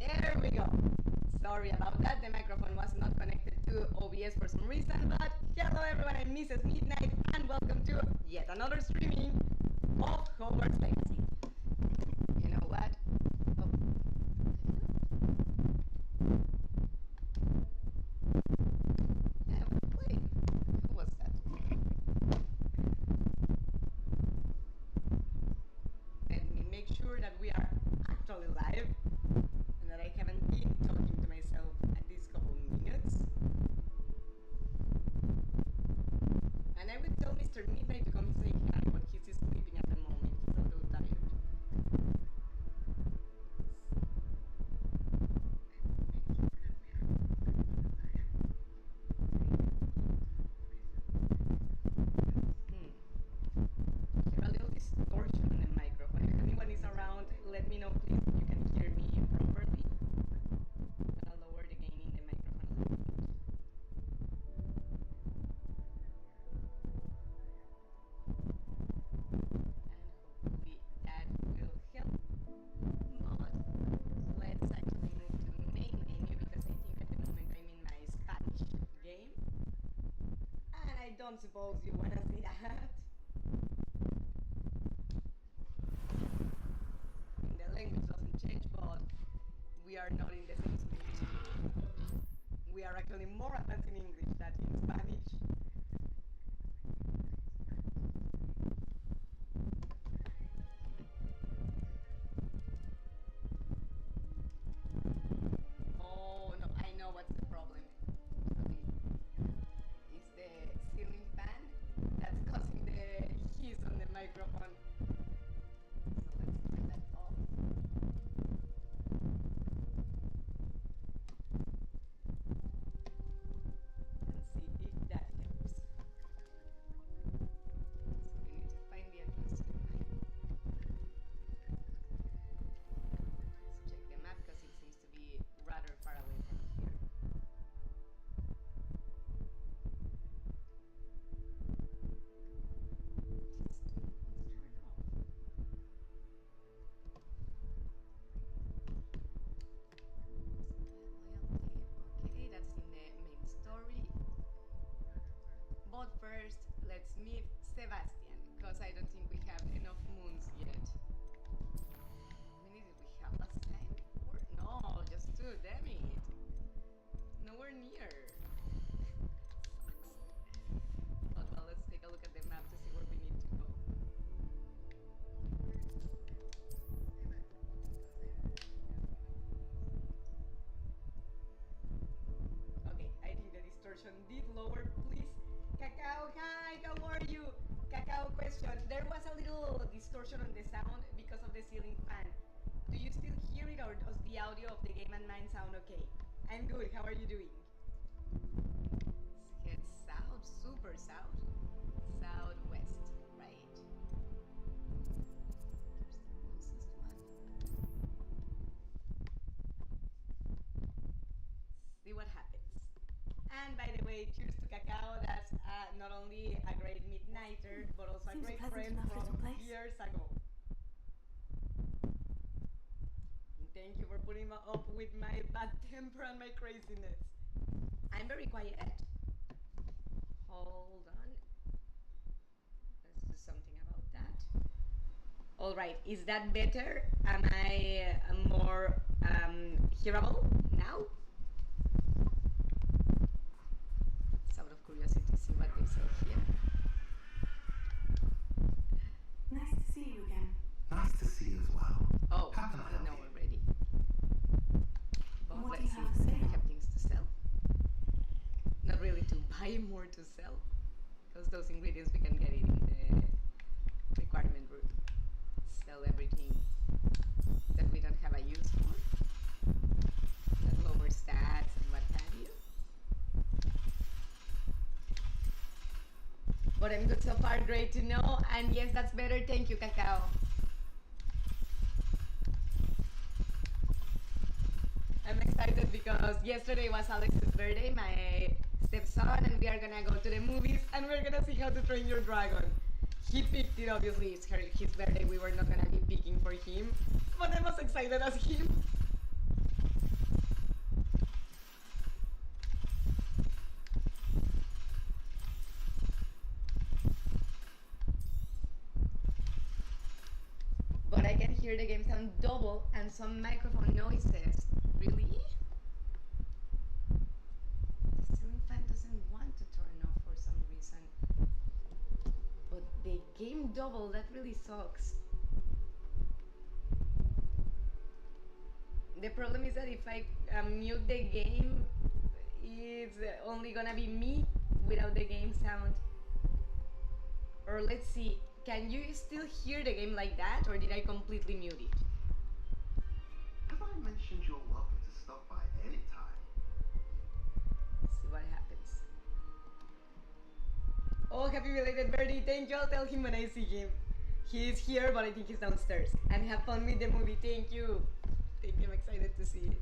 There we go. Sorry about that, the microphone was not connected to OBS for some reason, but hello everyone, I'm Mrs. Midnight, and welcome to yet another streaming of Hogwarts Legacy. You know what? Oh. Yeah, wait, who was that? Let me make sure that we are actually live and that I haven't been talking to myself at these couple minutes. And I would tell Mr. Midnight to come say hi, but he's sleeping at the moment. He's a little tired. There's a little distortion on the microphone. If anyone is around, let me know please if you can hear me properly. I'll lower the gain in the microphone a little bit. And hopefully that will help. But let's actually move to the main menu because I think at the moment I'm in my Spanish game. And I don't suppose you want to see that. The language doesn't change, but we are not in the same speech. We are actually more advanced in English than in Spanish. Oh no, I know what's the problem. Okay. It's the ceiling fan that's causing the hiss on the microphone. So let's turn that off. And see if that helps. So we need to find the entrance to the mine. Let's check the map because it seems to be rather far away from here. Just turn off. Loyalty. Okay, that's in the main story. But first, let's meet Sebastian, because I don't think we have enough moons yet. How many did we have last time? Four? No, just two, damn it. Nowhere near. Sucks. But well, let's take a look at the map to see where we need to go. Okay, I think the distortion did lower, please. Cacao, hi, how are you? Cacao question. There was a little distortion on the sound because of the ceiling fan. Do you still hear it or does the audio of the game and mine sound okay? I'm good, how are you doing? Let's head south, super south. Southwest, right. Here's the closest one. See what happens. And by the way, cheers to Cacao. That's not only a great midnighter, but also Seems a great a pleasant friend enough little from place. years ago. And thank you for putting up with my bad temper and my craziness. I'm very quiet. Hold on. Let's do something about that. All right, is that better? Am I more hearable now? Out of curiosity to see what they say here. Nice to see you again. Nice to see you as well. Oh, How can I I help know you? already. But What do let's you see have to if say? we have things to sell. Not really to buy, more to sell. Because those ingredients we can get it in the requirement room. Sell everything that we don't have a use for. That lower stats and what have you. But I'm good so far, great to know. And yes, that's better. Thank you, Cacao. I'm excited because yesterday was Alex's birthday, my stepson, and we are gonna go to the movies and we're gonna see How to Train Your Dragon. He picked it, obviously, it's his birthday, we were not gonna be picking for him, but I'm as excited as him. hear the game sound double and some microphone noises. Really? The ceiling fan doesn't want to turn off for some reason. But the game double, that really sucks. The problem is that if I mute the game, it's only gonna be me without the game sound. Or let's see, can you still hear the game like that, or did I completely mute it? Have I mentioned you're welcome to stop by any time? Let's see what happens. Oh, happy belated birthday, thank you, I'll tell him when I see him. He's here, but I think he's downstairs. And have fun with the movie, thank you. Thank you, I'm excited to see it.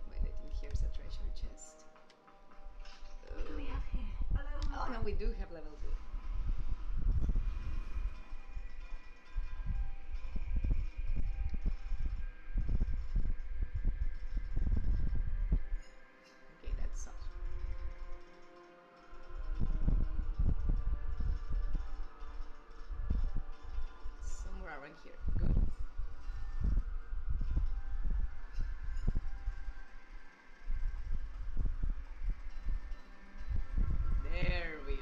Wait, I think here's a treasure chest. What do we have here? A level Oh no, we do have level 2. Okay, that's soft. Somewhere around here. Good. There we are.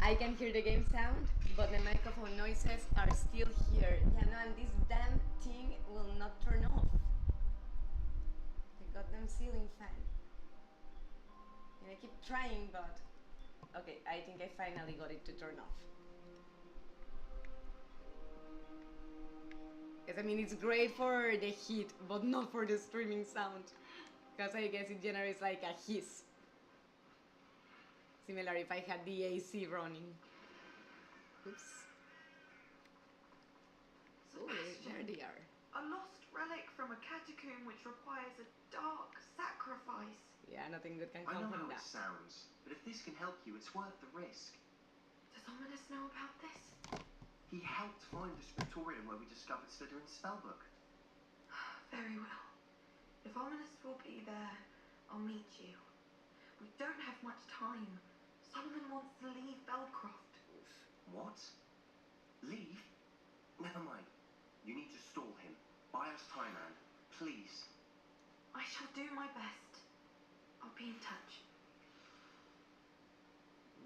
I can hear the game sound, but the microphone noises are still here. Yeah, no, and this damn thing will not turn off. The goddamn ceiling fan. And I keep trying, but... Okay, I think I finally got it to turn off. Because, I mean, it's great for the heat, but not for the streaming sound. Because I guess it generates like a hiss. Similar if I had the AC running. Oops. Ooh, there they are. A lost relic from a catacomb which requires a dark sacrifice. Yeah, nothing good can I come know from how that. it sounds, but if this can help you, it's worth the risk. Does Ominous know about this? He helped find the scriptorium where we discovered Slytherin's spellbook. Very well. If Ominous will be there, I'll meet you. We don't have much time. Solomon wants to leave Beldcroft. What? Leave? Never mind. You need to stall him. Buy us time, Anne. Please. I shall do my best. I'll be in touch.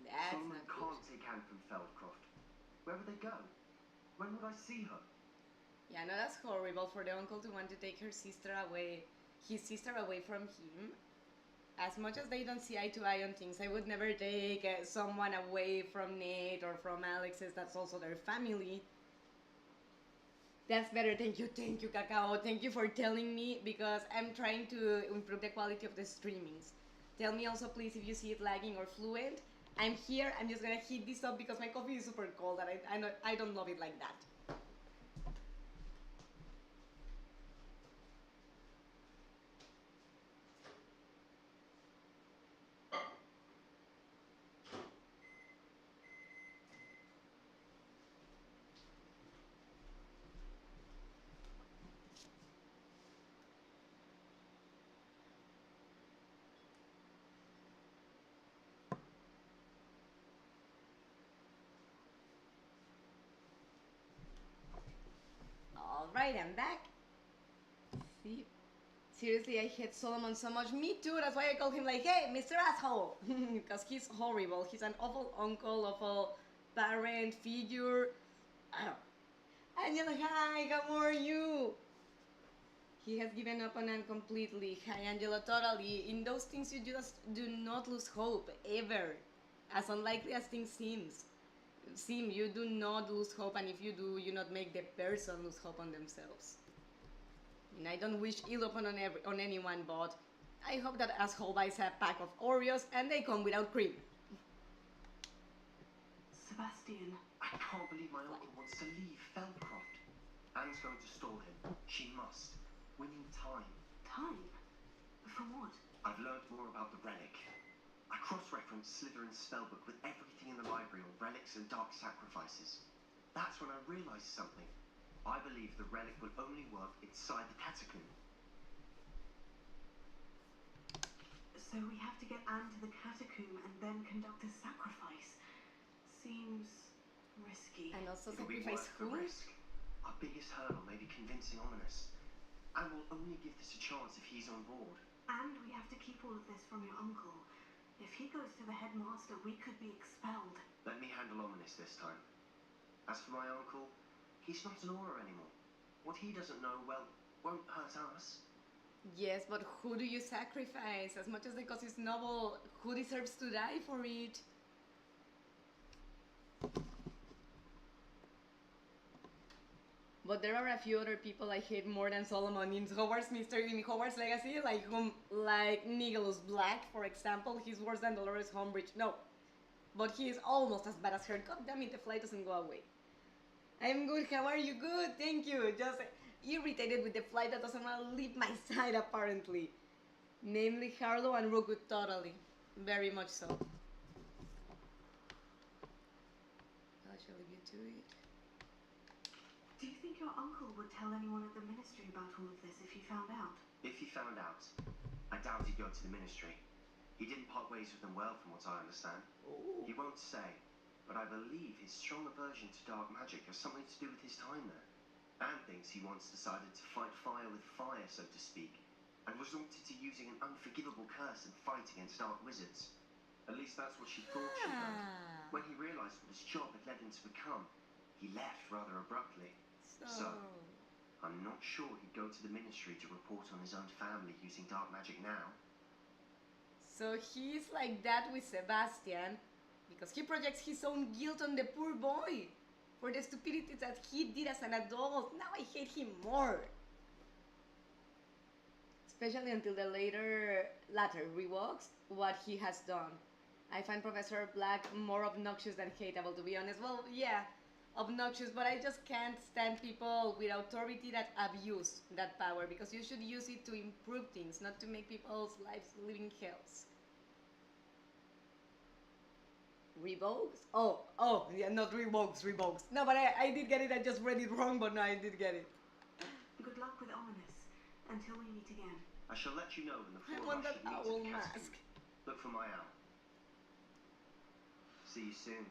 That's Solomon not can't good. take Anne from Feldcroft. Where would they go? When would I see her? Yeah, no, that's horrible for the uncle to want to take his sister away from him. As much as they don't see eye to eye on things, I would never take someone away from Nate or from Alex's. That's also their family. That's better. Thank you, Cacao. Thank you for telling me, because I'm trying to improve the quality of the streamings. Tell me also, please, if you see it lagging or fluent. I'm here. I'm just gonna heat this up because my coffee is super cold and I don't love it like that. Alright, I'm back. See? Seriously, I hate Solomon so much. Me too, that's why I call him like, hey, Mr. Asshole. Because he's horrible. He's an awful uncle, awful parent figure. Angela, hi, how are you? He has given up on Anne completely. Hi, Angela, totally. In those things, you just do not lose hope, ever. As unlikely as things seem, you do not lose hope, and if you do, you not make the person lose hope on themselves. And I don't wish ill upon on anyone, but I hope that asshole buys a pack of Oreos and they come without cream. Sebastian. I can't believe my uncle wants to leave Feldcroft. Anne's going to stall him. She must. We need time. Time? For what? I've learned more about the relic. I cross-referenced Slytherin's spellbook with everything in the library on relics and dark sacrifices. That's when I realized something. I believe the relic will only work inside the catacomb. So we have to get Anne to the catacomb and then conduct a sacrifice. Seems risky. And also It'll be sacrifice worth the who? risk. Our biggest hurdle may be convincing Ominous. And we'll only give this a chance if he's on board. And we have to keep all of this from your uncle. If he goes to the headmaster, we could be expelled. Let me handle Ominous this time. As for my uncle, he's not an aura anymore. What he doesn't know, well, won't hurt us. Yes, but who do you sacrifice? As much as the cause is noble, who deserves to die for it? But there are a few other people I hate more than Solomon in Hogwarts in Hogwarts Legacy, like Nigelus Black, for example. He's worse than Dolores Umbridge. No, but he is almost as bad as her. God damn it, the flight doesn't go away. I'm good. How are you? Good, thank you. Just irritated with the flight that doesn't want to leave my side, apparently. Namely, Harlow and Rookwood, totally, very much so. I shall leave you to it. Do you think your uncle would tell anyone at the ministry about all of this if he found out? If he found out, I doubt he'd go to the ministry. He didn't part ways with them well, from what I understand. Ooh. He won't say, but I believe his strong aversion to dark magic has something to do with his time there. Anne thinks he once decided to fight fire with fire, so to speak, and resorted to using an unforgivable curse and fight against dark wizards. At least that's what she thought she'd done. When he realised what his job had led him to become, he left rather abruptly. So, I'm not sure he'd go to the ministry to report on his own family using dark magic now. So he's like that with Sebastian, because he projects his own guilt on the poor boy for the stupidities that he did as an adult. Now I hate him more. Especially until the latter revokes what he has done. I find Professor Black more obnoxious than hateable, to be honest. Well, yeah, obnoxious, but I just can't stand people with authority that abuse that power, because you should use it to improve things, not to make people's lives living hells. Revokes? Oh, yeah, not revokes. No, but I did get it, I just read it wrong, but no, I did get it. Good luck with Ominous. Until we meet again. I shall let you know when the I four want of us that should meet owl at the catacomb. mask. Look for my owl. See you soon.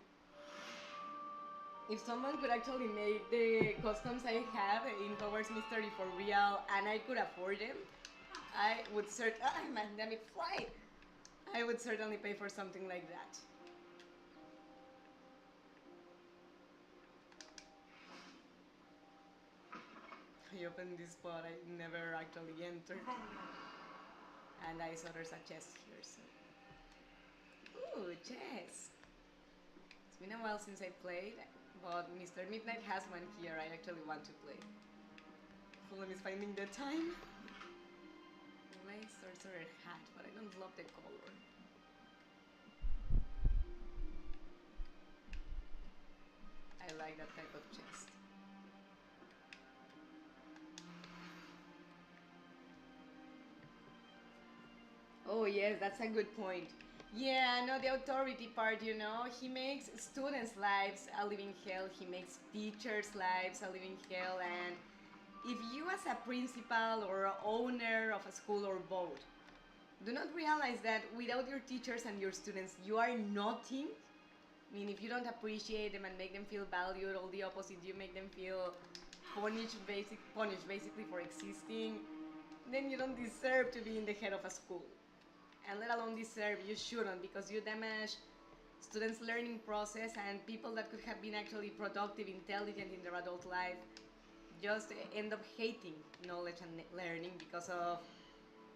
If someone could actually make the customs I have in Hogwarts Mystery for real, and I could afford them, I would fly! I would certainly pay for something like that. I opened this spot I never actually entered. And I saw there's a chest here, so... Ooh, chess! It's been a while since I played, but Mr. Midnight has one here I actually want to play. Problem is finding the time. Nice sorcerer hat, but I don't love the color. I like that type of chest. Oh yes, that's a good point. Yeah, no, the authority part, you know, he makes students' lives a living hell, he makes teachers' lives a living hell, and if you as a principal or owner of a school or both do not realize that without your teachers and your students you are nothing, I mean, if you don't appreciate them and make them feel valued, all the opposite, you make them feel punished basically for existing, then you don't deserve to be in the head of a school. And let alone deserve, you shouldn't, because you damage students' learning process and people that could have been actually productive, intelligent in their adult life just end up hating knowledge and learning because of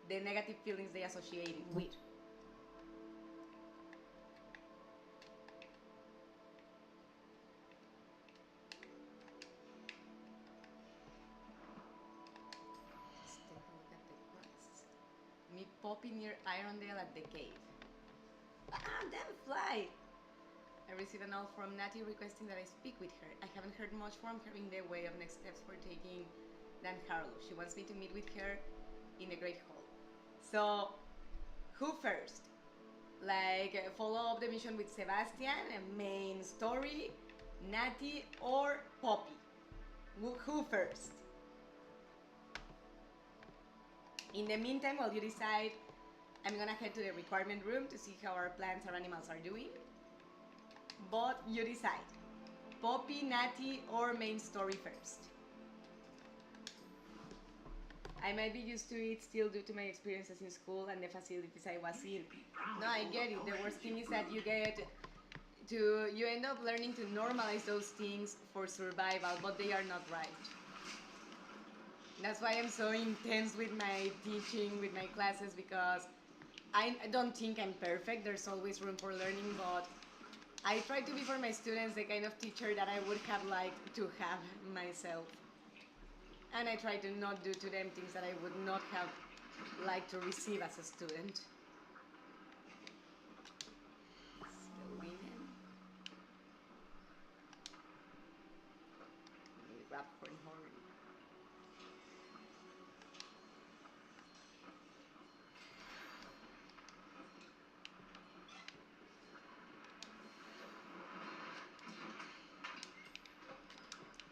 the negative feelings they associate it with. Meet Poppy near Irondale at the cave. Ah, damn fly! I received a note from Natty requesting that I speak with her. I haven't heard much from her in the way of next steps for taking Dan Harlow. She wants me to meet with her in the Great Hall. So, who first? Like, follow up the mission with Sebastian, main story, Natty, or Poppy? Who first? In the meantime, while you decide, I'm gonna head to the requirement room to see how our plants or animals are doing. But you decide. Poppy, Natty, or main story first. I might be used to it still due to my experiences in school and the facilities I was in. No, I get it. The worst thing is that you end up learning to normalize those things for survival, but they are not right. That's why I'm so intense with my teaching, with my classes, because I don't think I'm perfect. There's always room for learning, but I try to be for my students the kind of teacher that I would have liked to have myself. And I try to not do to them things that I would not have liked to receive as a student. Still winning. Grab horn.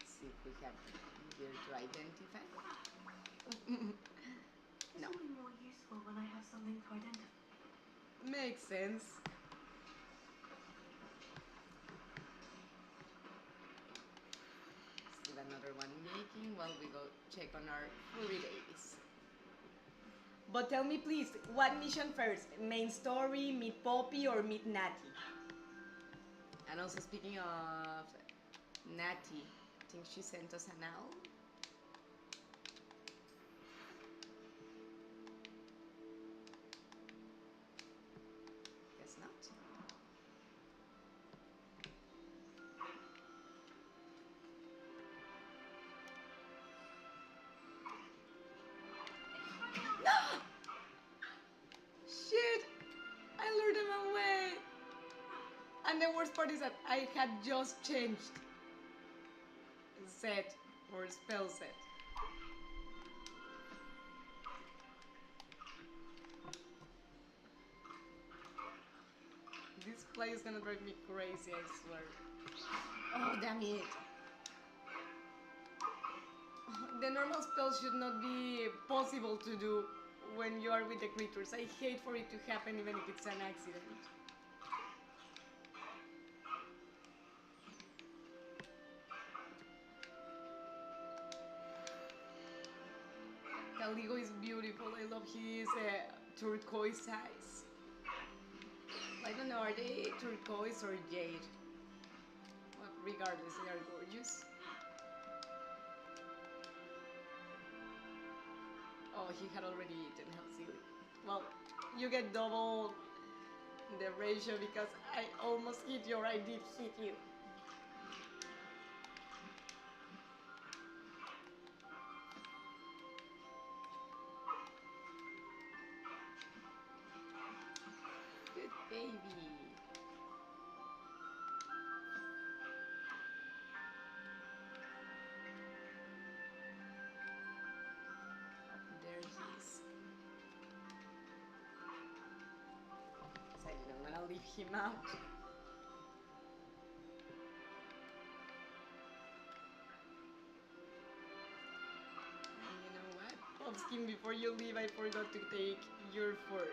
See if we have here to identify. It's only more useful when I have something to identify. Makes sense. Still another one making while we go check on our furry babies. But tell me please, what mission first? Main story, meet Poppy, or meet Natty? And also speaking of Natty, I think she sent us an owl. Guess not. No! Shit! I lured him away! And the worst part is that I had just changed set or spell set. This play is gonna drive me crazy, I swear. Oh, damn it. The normal spells should not be possible to do when you are with the creatures. I hate for it to happen even if it's an accident. Caligo is beautiful. I love his turquoise eyes. I don't know, are they turquoise or jade? Well, regardless, they are gorgeous. Oh, he had already eaten. How silly. Well, you get double the ratio because I almost hit you or I did hit you. Good baby. There he is. So I'm gonna leave him out. And you know what? Popskin, before you leave, I forgot to take your fur.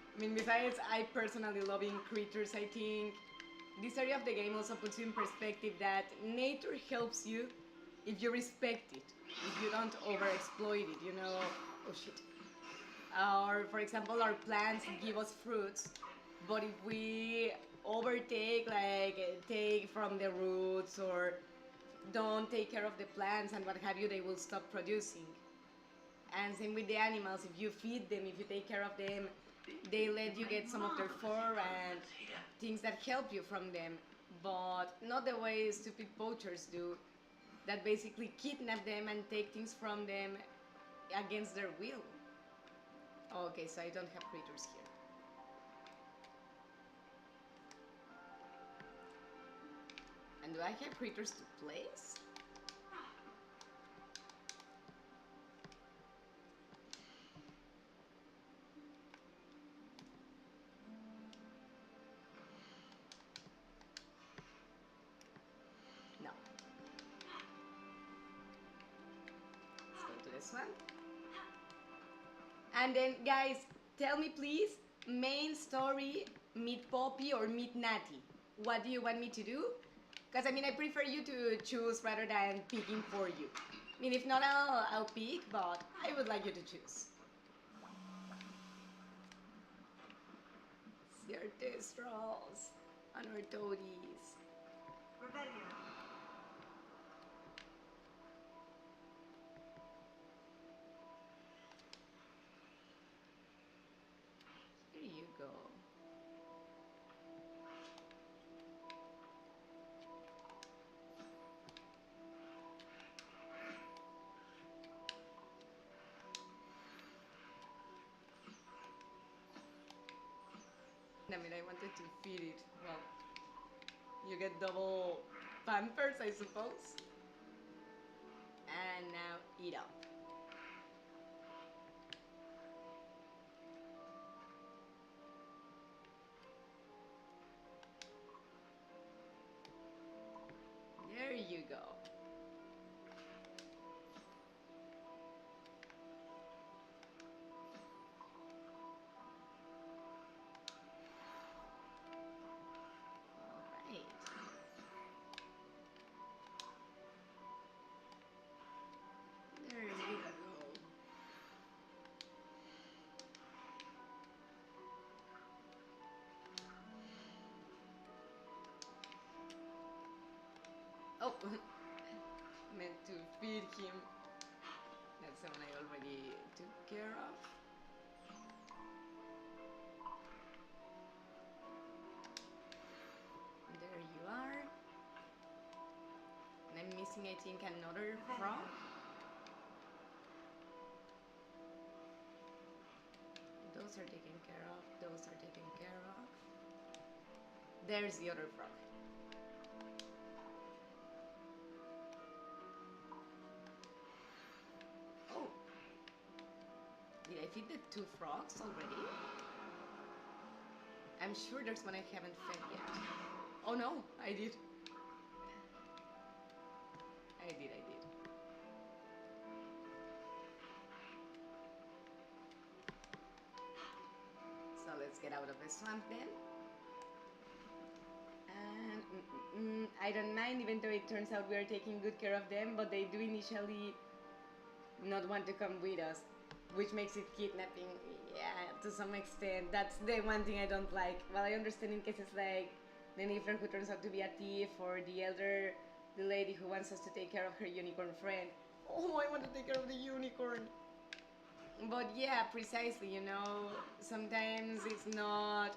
I mean, besides I personally loving creatures, I think this area of the game also puts you in perspective that nature helps you if you respect it, if you don't overexploit it, you know. Oh shit. Or for example, our plants give us fruits, but if we overtake, like take from the roots or don't take care of the plants and what have you, they will stop producing. And same with the animals, if you feed them, if you take care of them, they let you get some of their fur and things that help you from them, but not the way stupid poachers do, that basically kidnap them and take things from them against their will. Okay, so I don't have creatures here. And do I have creatures to place? this one. And then, guys, tell me please, main story, meet Poppy or meet Natty? What do you want me to do? Because I mean, I prefer you to choose rather than picking for you. I mean, if not, I'll pick, but I would like you to choose. Ciertes rolls on our toadies. Rebellion. Here you go. I mean, I wanted to feed it. Well, you get double pampers, I suppose. And now eat up. There you go. All right. There you go. Oh, meant to feed him. That's the one I already took care of. There you are. And I'm missing, I think, another frog. Those are taken care of. Those are taken care of. There's the other frog. Oh. Did I feed the 2 frogs already? I'm sure there's one I haven't fed yet. Oh no, I did. I did. So let's get out of the swamp then. And I don't mind, even though it turns out we are taking good care of them, but they do initially not want to come with us, which makes it kidnapping. Yeah, to some extent. That's the one thing I don't like. Well, I understand in cases like the Niffler who turns out to be a thief, or the lady who wants us to take care of her unicorn friend. Oh, I want to take care of the unicorn. But yeah, precisely, you know, sometimes it's not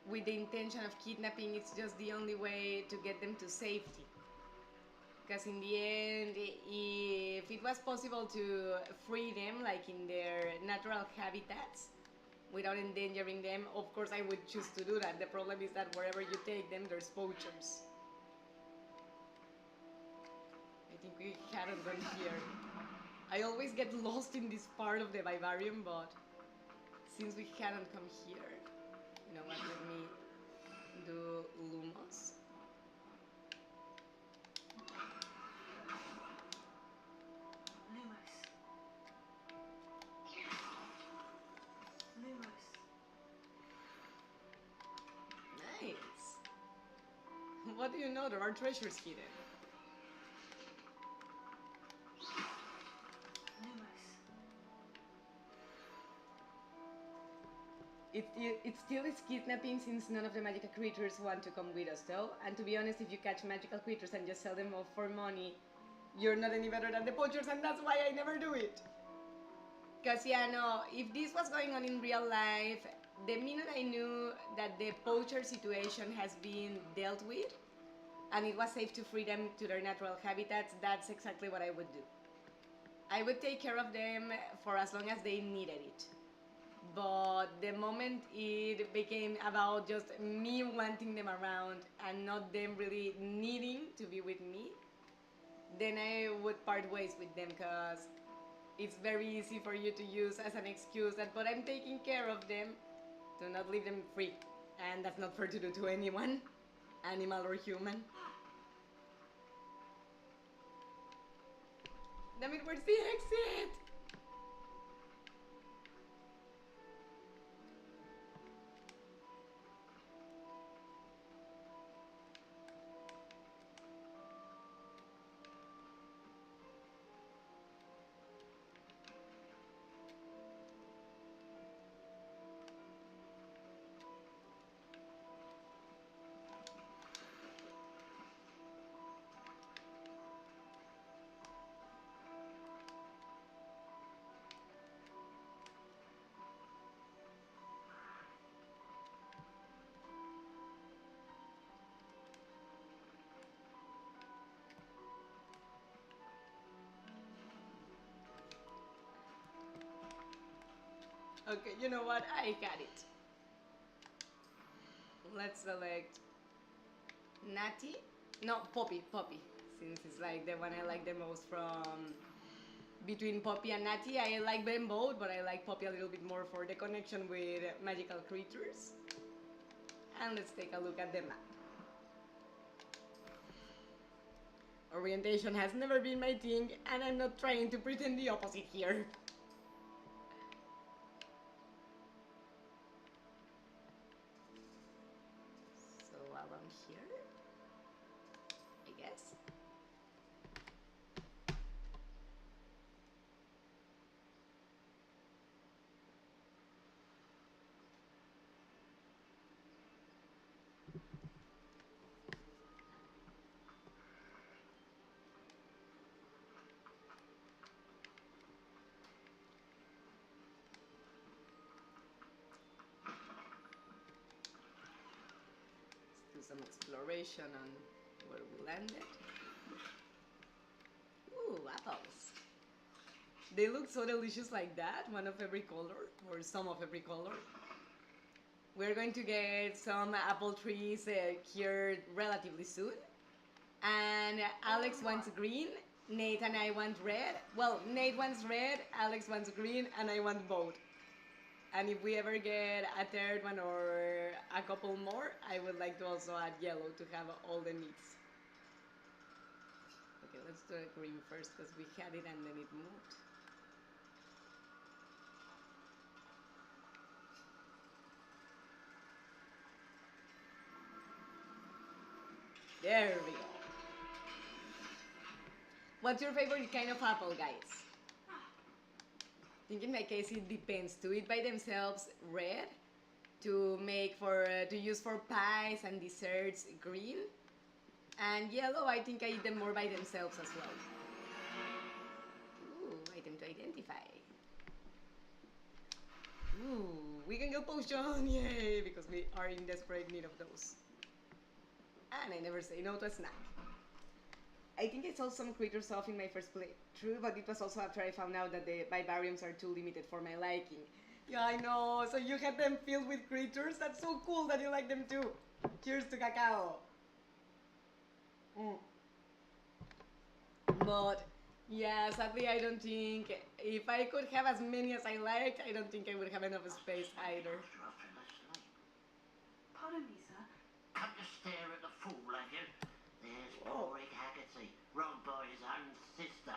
with the intention of kidnapping, it's just the only way to get them to safety. Because in the end, if it was possible to free them, like in their natural habitats, without endangering them, of course I would choose to do that. The problem is that wherever you take them, there's poachers. I think we hadn't gone here. I always get lost in this part of the vivarium, but since we hadn't come here, you know what, let me do Lumos. Nice. What do you know? There are treasures hidden. It still is kidnapping, since none of the magical creatures want to come with us, though. And to be honest, if you catch magical creatures and just sell them off for money, you're not any better than the poachers, and that's why I never do it. Because, yeah, no, if this was going on in real life, the minute I knew that the poacher situation has been dealt with, and it was safe to free them to their natural habitats, that's exactly what I would do. I would take care of them for as long as they needed it. But the moment it became about just me wanting them around and not them really needing to be with me, then I would part ways with them, because it's very easy for you to use as an excuse that, but I'm taking care of them, to not leave them free. And that's not fair to do to anyone, animal or human. Damn it, where's the exit? Okay, you know what? I got it. Let's select Natty. No, Poppy. Since it's like the one I like the most from between Poppy and Natty. I like them both, but I like Poppy a little bit more for the connection with magical creatures. And let's take a look at the map. Orientation has never been my thing, and I'm not trying to pretend the opposite here. So around here, I guess. Let's do some exploration on where we landed. Ooh, apples. They look so delicious like that, one of every color, or some of every color. We're going to get some apple trees here relatively soon. And Alex wants green, Nate and I want red. Well, Nate wants red, Alex wants green, and I want both. And if we ever get a third one or a couple more, I would like to also add yellow to have all the needs. Okay, let's do a green first because we had it and then it moved. There we go. What's your favorite kind of apple, guys? I think in my case it depends. To eat by themselves, red. To make for to use for pies and desserts, green. And yellow, I think I eat them more by themselves as well. Ooh, item to identify. Ooh, we can get potion, yay! Because we are in desperate need of those. And I never say no to a snack. I think I saw some critters off in my first playthrough, but it was also after I found out that the vivariums are too limited for my liking. Yeah, I know. So you had them filled with critters? That's so cool that you like them too. Cheers to cacao. But yeah, sadly I don't think, if I could have as many as I liked, I don't think I would have enough space either. Pardon me, sir. Come to stare at the fool, have you? There's poor Egg Haggerty, robbed by his own sister.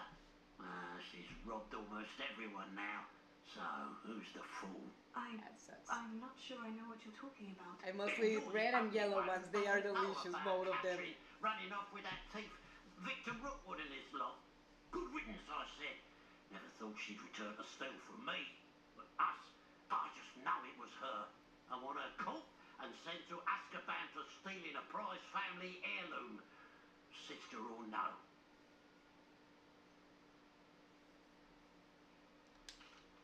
She's robbed almost everyone now. So, who's the fool? I'm not sure I know what you're talking about. I mostly eat red and yellow ones. They are delicious, both of them. Running off with that thief, Victor Rookwood and his lot. Good riddance, I said. Never thought she'd return to steal from me. But us, I just know it was her. I want her caught and sent to Azkaban for stealing a prize family heirloom. Sister or no.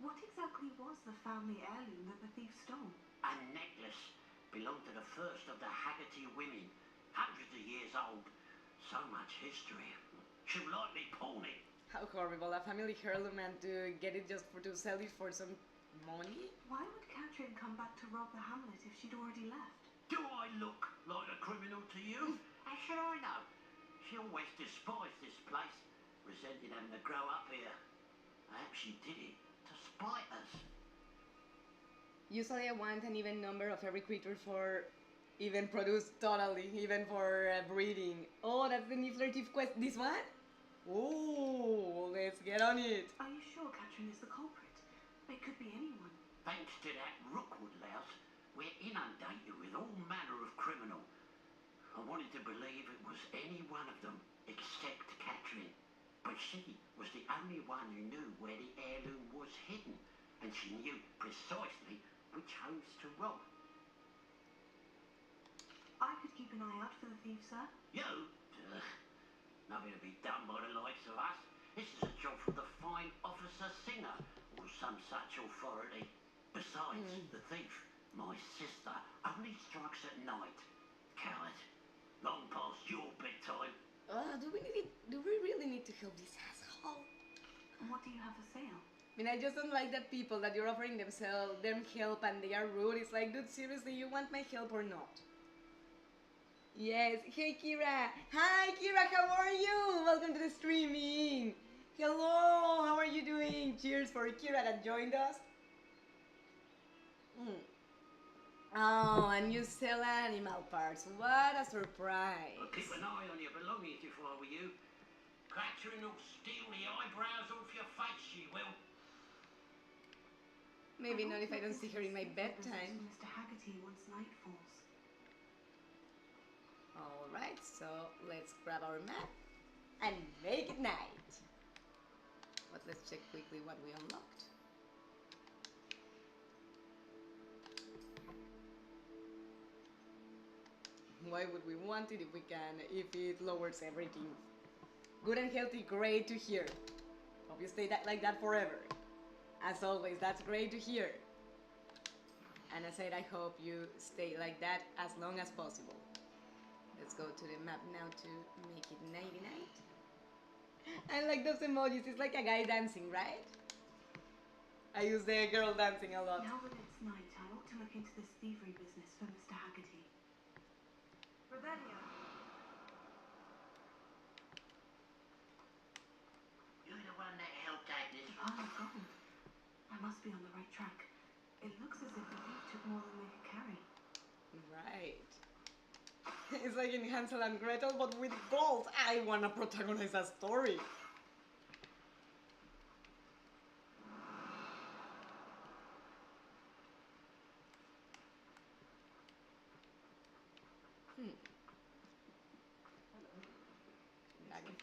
What exactly was the family heirloom that the thief stole? A necklace belonged to the first of the Haggerty women. Hundreds of years old. So much history. She'll likely pawn it. How horrible, a family heirloom and to get it just to sell it for some money? Why would Catherine come back to rob the hamlet if she'd already left? Do I look like a criminal to you? How should I know? She always despised this place, resented having to grow up here. Perhaps she did it to spite us. Usually I want an even number of every creature for even produce, totally, even for breeding. Oh, that's the new flirty quest. This one? Oh, let's get on it. Are you sure Catherine is the culprit? It could be anyone. Thanks to that Rookwood louse, we're inundated with all manner of criminal. I wanted to believe it was any one of them except Catherine. But she was the only one who knew where the heirloom was hidden, and she knew precisely which homes to rob. I could keep an eye out for the thief, sir. You? Nothing to be done by the likes of us. This is a job for the fine officer Singer, or some such authority. Besides, the thief, my sister, only strikes at night. Coward. Long past your bedtime. Do we really need to help this asshole? What do you have for sale? I mean, I just don't like that people that you're offering them help and they are rude. It's like, dude, seriously, you want my help or not? Yes. Hey, Kira. Hi, Kira. How are you? Welcome to the streaming. Hello. How are you doing? Cheers for Kira that joined us. Oh, and you sell animal parts. What a surprise. I'll keep an eye on your belongings if I were you. Catherine will steal the eyebrows off your face, she will. Maybe not if I don't see her in my bedtime. Mr. Haggerty once night falls. Alright, so let's grab our map and make it night. But let's check quickly what we unlocked. Why would we want it if it lowers everything? Good and healthy, great to hear. Hope you stay like that forever. As always, that's great to hear. And I said I hope you stay like that as long as possible. Let's go to the map now to make it nighty-night. I like those emojis, it's like a guy dancing, right? I use the girl dancing a lot. Now that it's night, I ought to look into this thievery business for Mr. Haggerty. Rebellion. You're the one that helped Agnes. The pile of gold. I must be on the right track. It looks as if the thief took more than they could carry. Right. It's like in Hansel and Gretel, but with gold. I wanna protagonize a story.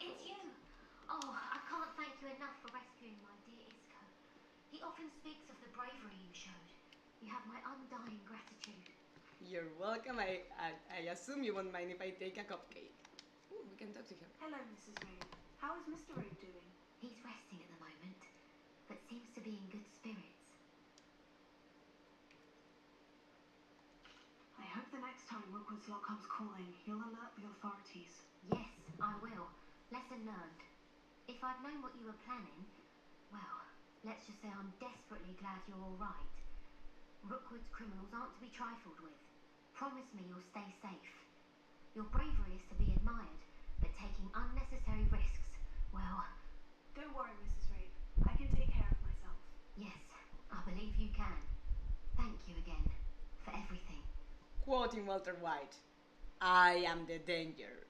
It's you! Oh, I can't thank you enough for rescuing my dear Isco. He often speaks of the bravery you showed. You have my undying gratitude. You're welcome. I assume you won't mind if I take a cupcake. Ooh, we can talk to him. Hello, Mrs. Reid. How is Mr. Reid doing? He's resting at the moment, but seems to be in good spirits. I hope the next time Rookwood's Lock comes calling, he'll alert the authorities. Yes, I will. Lesson learned. If I'd known what you were planning, well, let's just say I'm desperately glad you're all right. Rookwood's criminals aren't to be trifled with. Promise me you'll stay safe. Your bravery is to be admired, but taking unnecessary risks, well... Don't worry, Mrs. Reid. I can take care of myself. Yes, I believe you can. Thank you again for everything. Quoting Walter White, I am the danger.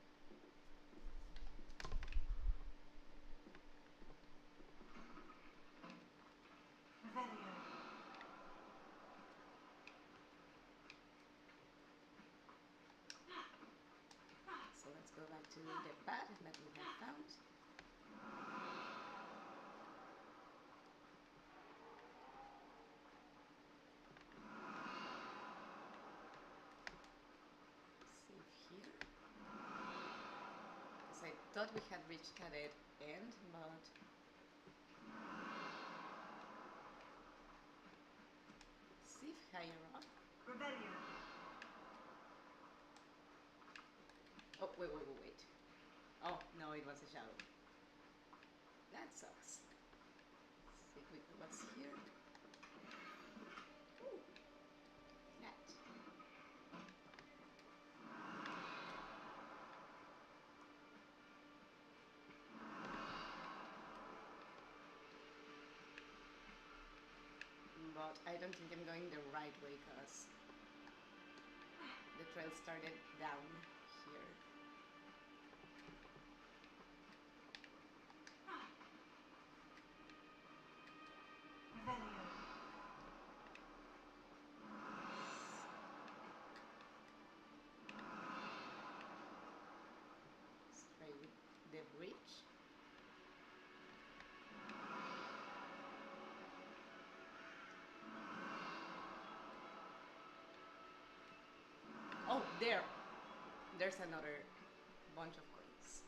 Revelio. So let's go back to the pad that we have found. Save here. Because I thought we had reached a dead end, but... Save higher up. Revelio. Oh, wait. Oh, no, it was a shadow. That sucks. Let's see quickly what's here. Ooh. That. But I don't think I'm going the right way because the trail started down here. Revelio. Let's try the bridge. Oh, there! There's another bunch of coins.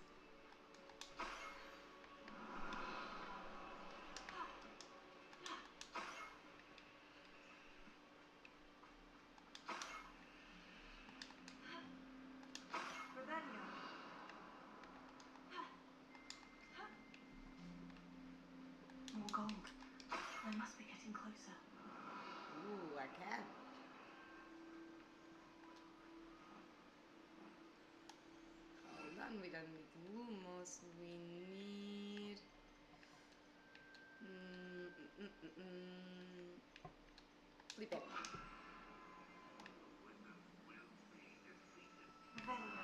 Revelio. More gold. They must be getting closer. Ooh, a cat. Hold on, we don't need lumos, we need... Flip it. Revelio.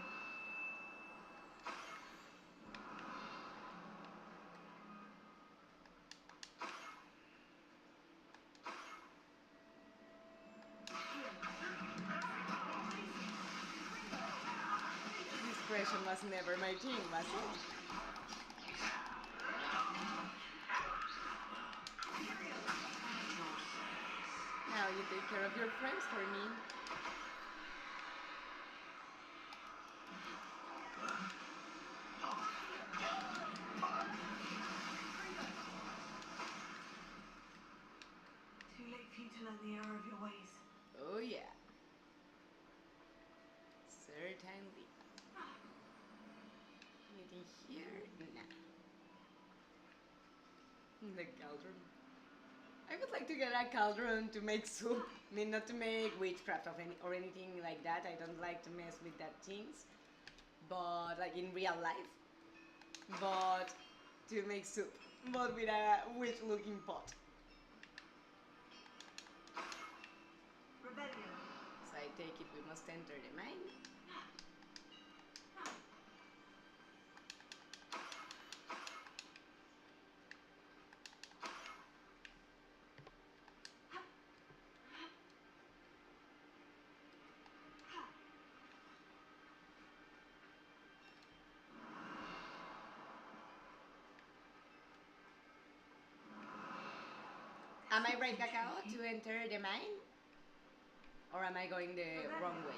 Discretion was never my thing, was it? Now you take care of your friends for me. Too late for you to learn the error of your ways. Oh yeah. Certainly. Anything here? Nah. The cauldron. I would like to get a cauldron to make soup. I mean, not to make witchcraft or anything like that. I don't like to mess with that things. But, like in real life. But to make soup. But with a witch-looking pot. Revelio. So I take it we must enter the mine. Am I right, Cacao, to enter the mine? Or am I going the wrong way?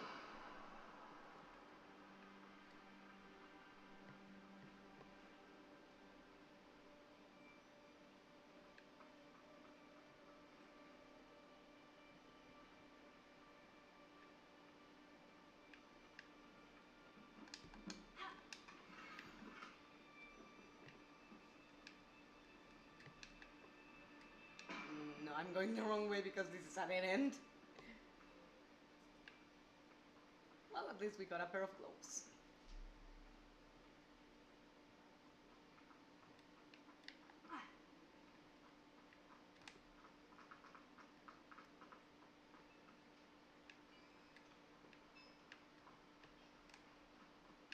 No, I'm going the wrong way because this is a dead end. Well, at least we got a pair of clothes.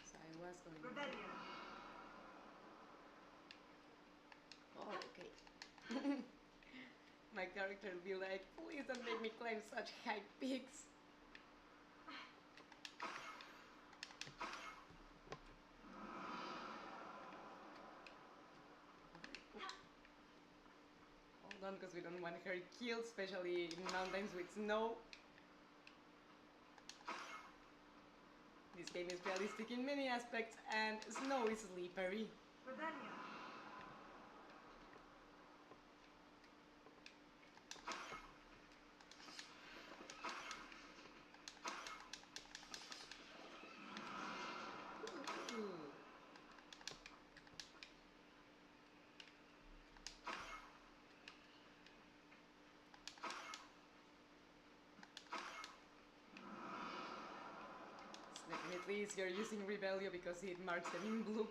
So I was going... Revelio. Oh, okay. My character will be like, please don't make me climb such high peaks. Hold on, because we don't want her killed, especially in mountains with snow. This game is realistic in many aspects, and snow is slippery. Revelio. Ooh. It's definitely easier using Rebellion because it marks them in blue.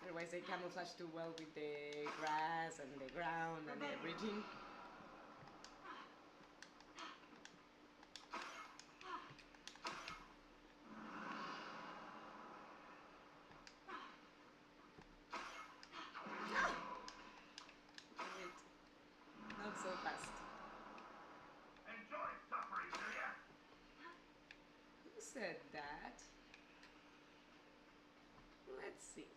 Otherwise they camouflage too well with the grass and the ground and everything. Wait, not so fast. Enjoy suffering, do ya? Who said that? Let's see.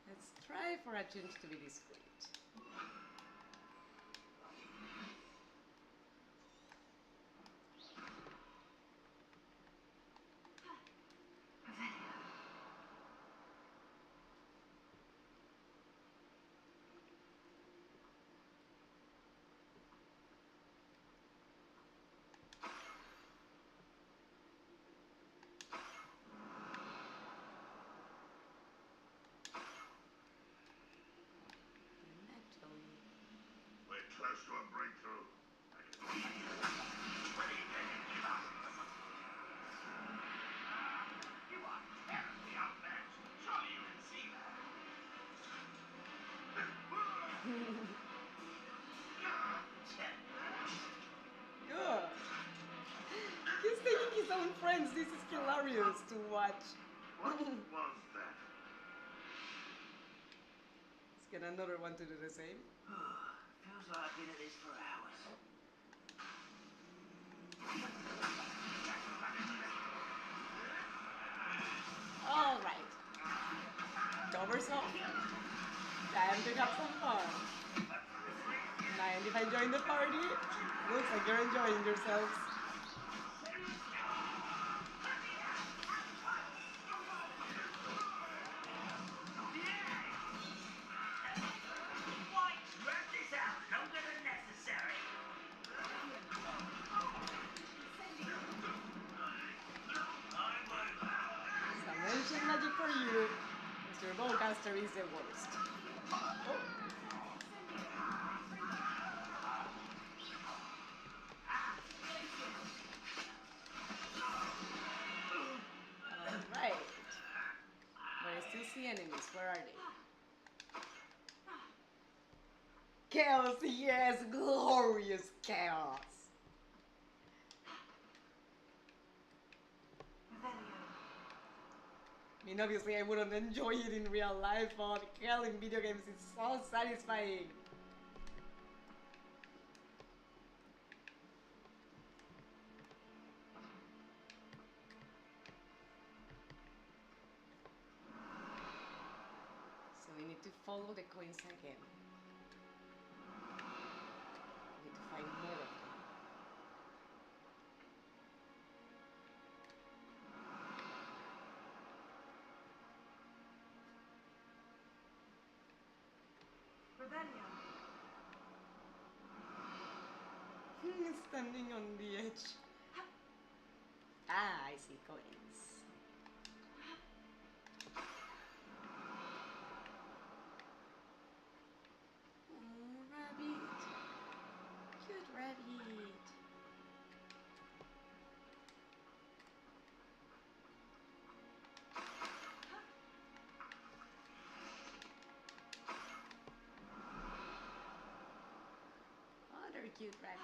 Let's try for a change to be discreet. Revelio. close to a breakthrough. You are terribly outmatched. Surely you can see that. Ugh. He's taking his own friends. This is hilarious to watch. What was that? Let's get another one to do the same. Feels like I've been at this for hours. All right. Covers off. Time to have some fun. Mind if I join the party? Looks like you're enjoying yourselves. Some ancient magic for you. Mr. Bowcaster is the worst. Oh. Alright. But I still see enemies. Where are they? Chaos, yes! Glorious chaos! I mean, obviously I wouldn't enjoy it in real life, but hell, in video games it's so satisfying. So we need to follow the coins again. We need to find more of them. Standing on the edge. Ah, I see coins. Oh, rabbit. Cute rabbit. Other cute rabbit.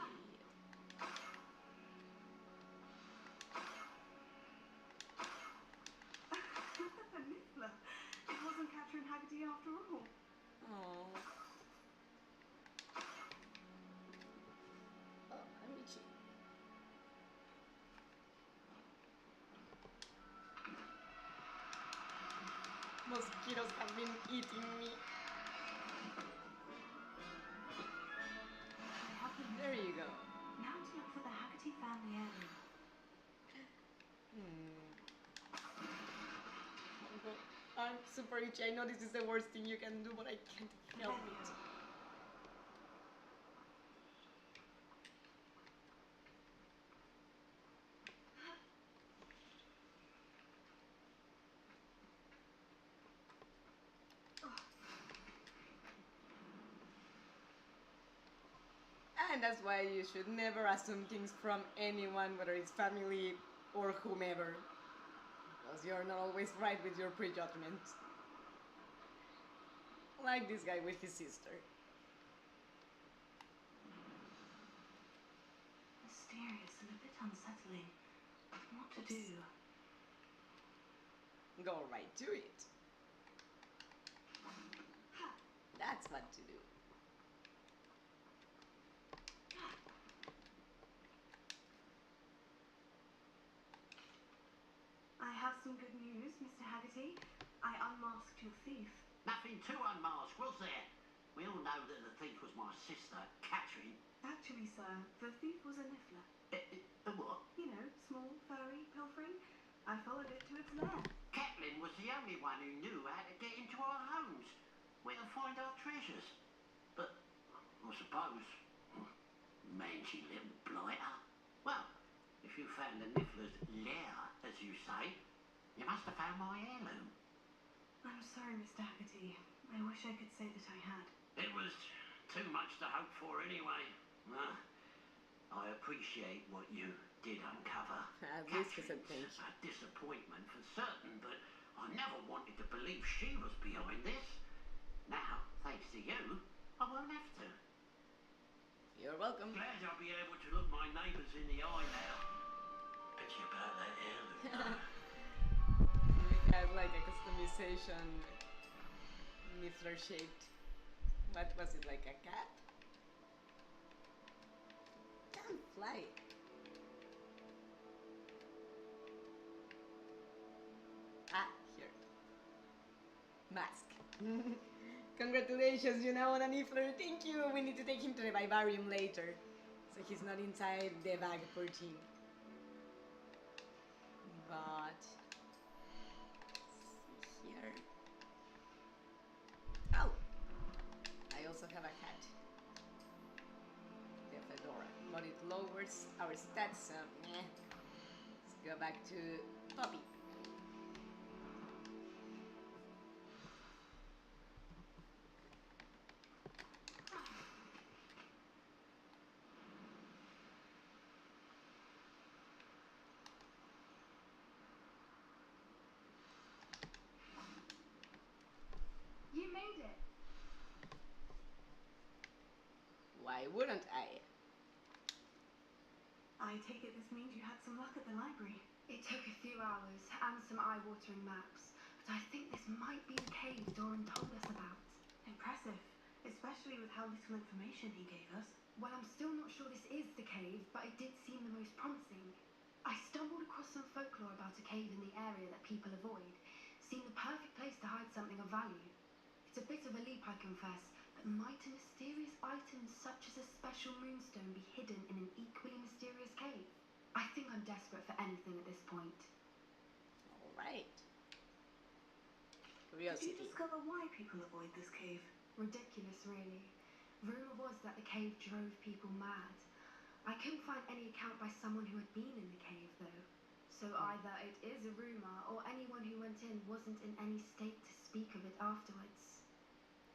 Niffler. It wasn't Catherine Haggerty after all. Oh. Oh, I'm itchy. Mosquitoes have been eating me. There you go. Now to look for the Haggerty family heirloom. I'm super itchy. I know this is the worst thing you can do, but I can't help it. And that's why you should never assume things from anyone, whether it's family or whomever. Because you're not always right with your prejudgments. Like this guy with his sister. Mysterious and a bit unsettling. What to do? Go right to it. That's what to do. I have some good news, Mr. Haggerty. I unmasked your thief. Nothing to unmask, was there? We all know that the thief was my sister, Catherine. Actually, sir, the thief was a Niffler. A what? You know, small, furry, pilfering. I followed it to its lair. Catelyn was the only one who knew how to get into our homes, where to find our treasures. But, I suppose, mangy little blighter. Well, if you found the Niffler's lair, as you say, you must have found my heirloom. I'm sorry, Mr. Haggerty. I wish I could say that I had. It was too much to hope for anyway. I appreciate what you did uncover. At least he said Catherine's thank you. a disappointment for certain, but I never wanted to believe she was behind this. Now, thanks to you, I won't have to. You're welcome. Glad I'll be able to look my neighbours in the eye now. Pity about that heirloom, though. We had like a customization Niffler shaped. What was it, like a cat? Can't fly. Ah, here. Mask. Congratulations, you now own a Niffler. Thank you. We need to take him to the vivarium later, so he's not inside the bag 14. But here. Oh, I also have a cat. The fedora, but it lowers our stats. So, let's go back to Poppy. You made it. Why wouldn't I? I take it this means you had some luck at the library. It took a few hours and some eye-watering maps, but I think this might be the cave Doran told us about. Impressive, especially with how little information he gave us. Well, I'm still not sure this is the cave, but it did seem the most promising. I stumbled across some folklore about a cave in the area that people avoid. Seemed the perfect place to hide something of value. It's a bit of a leap, I confess, but might a mysterious item such as a special moonstone be hidden in an equally mysterious cave? I think I'm desperate for anything at this point. All right. Did Curiosity. you discover why people avoid this cave? Ridiculous, really. Rumour was that the cave drove people mad. I couldn't find any account by someone who had been in the cave, though. So either it is a rumour, or anyone who went in wasn't in any state to speak of it afterwards.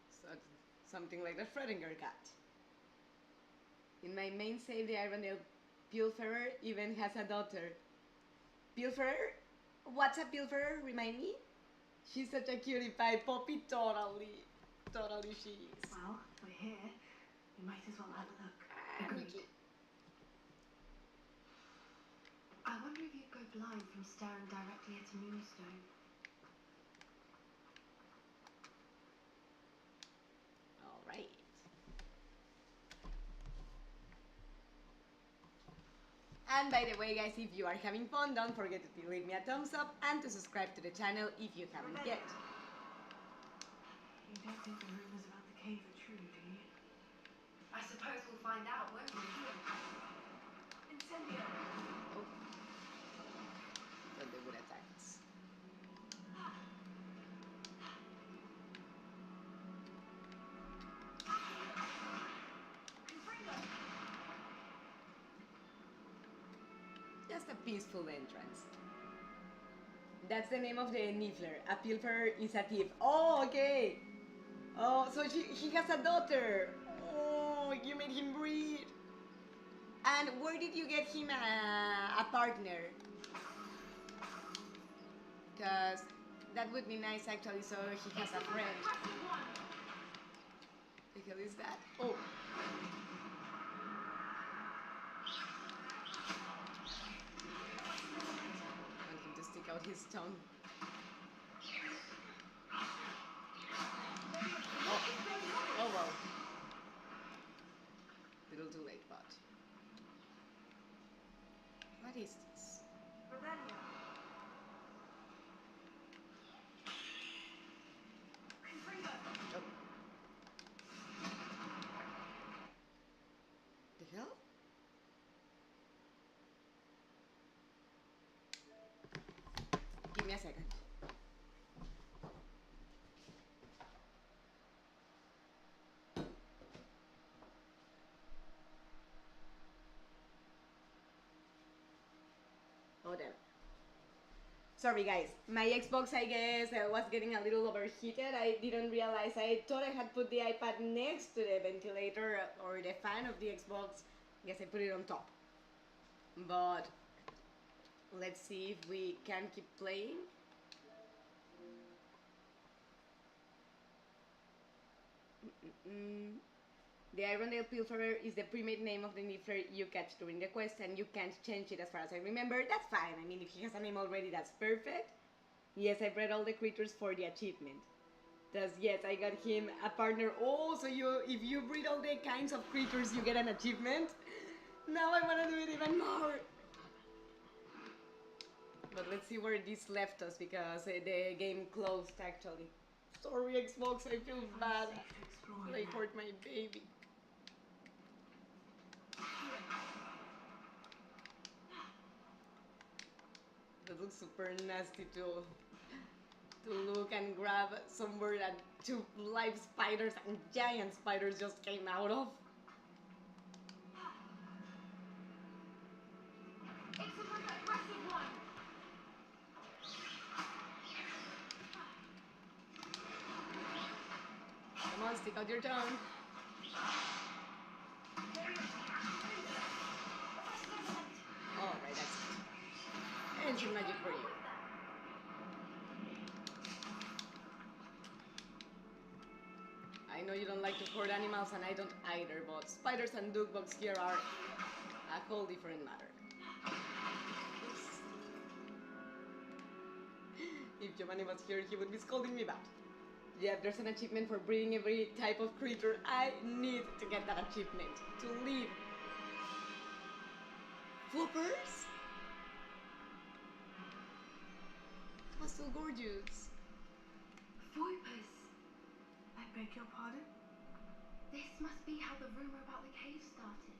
So it's something like the Schrödinger cat. In my main save, the Irondale Pilferer even has a daughter. Pilferer? What's a Pilferer? Remind me? She's such a cutie pie. Poppy, totally. Totally she is. Well, we're here. We might as well have a look. Agreed. I wonder if you'd go blind from staring directly at a moonstone. All right. And by the way, guys, if you are having fun, don't forget to leave me a thumbs up and to subscribe to the channel if you haven't yet. You don't think the rumors about the cave are true, do you? I suppose we'll find out, won't we? Incendio! Oh. Thought they would attack us. Just a peaceful entrance. That's the name of the Niffler. A pilferer is a thief. Oh, okay. Oh, so he has a daughter. Oh, you made him breed. And where did you get him a partner? Because that would be nice actually, so he has a friend. The hell is that? Oh. I want him to stick out his tongue. Oh well. Little too late, but. What is this? Rebellion! Oh. The hell? Give me a second. Sorry guys, my Xbox I guess was getting a little overheated. I didn't realize, I thought I had put the iPad next to the ventilator or the fan of the Xbox. I guess I put it on top. But let's see if we can keep playing. The Irondale Pilferer is the pre-made name of the Niffler you catch during the quest, and you can't change it as far as I remember. That's fine. I mean, if he has a name already, that's perfect. Yes, I've read all the creatures for the achievement. Thus, yes, I got him a partner. Oh, so if you breed all the kinds of creatures, you get an achievement? Now I want to do it even more. But let's see where this left us, because the game closed, actually. Sorry, Xbox, I feel bad. I hurt my baby. That looks super nasty to look and grab somewhere that two live spiders and giant spiders just came out of. It's an aggressive one. Come on, stick out your tongue. Alright, that's it. And some magic for you. I know you don't like to hurt animals, and I don't either, but spiders and duckbugs here are a whole different matter. If Giovanni was here, he would be scolding me back. Yeah, there's an achievement for breeding every type of creature. I need to get that achievement to live. Floppers? It was so gorgeous. Vipers. I beg your pardon? This must be how the rumor about the cave started.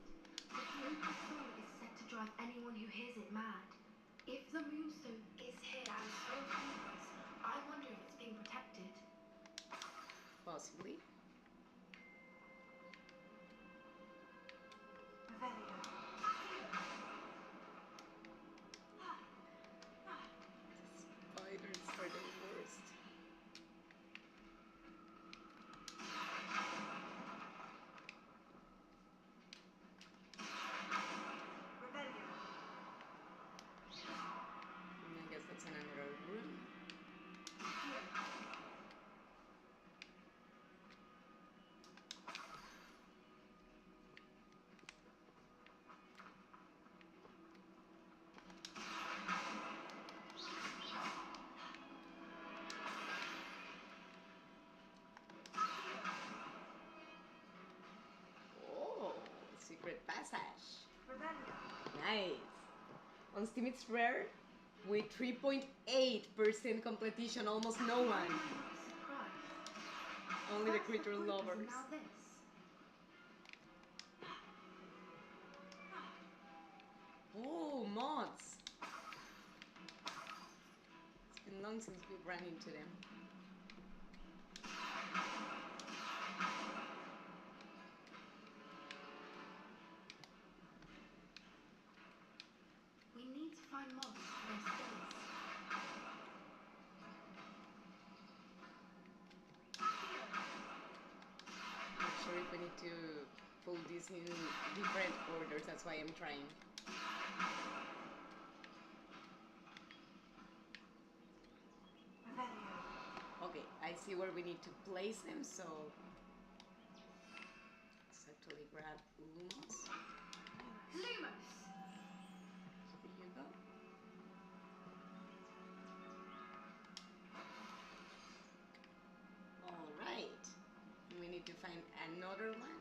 The Viper soul is said to drive anyone who hears it mad. If the moonstone is here and so are Vipers, I wonder if it's being protected. Possibly. Revelio. Spiders are the worst. Revelio. I guess that's in another room. Oh, secret passage. Revelio. Nice. On Steam it's rare with 3.8% completion, almost no one. I'm surprised. Only the First creature Vipers lovers. and now this. Oh, mods. It's been long since we ran into them. We need to find mods for their skills. Not sure if we need to pull these in different orders, that's why I'm trying. Revelio. Okay, I see where we need to place them, so let's actually grab Lumos. Lumos! Here you go. Alright, we need to find another one.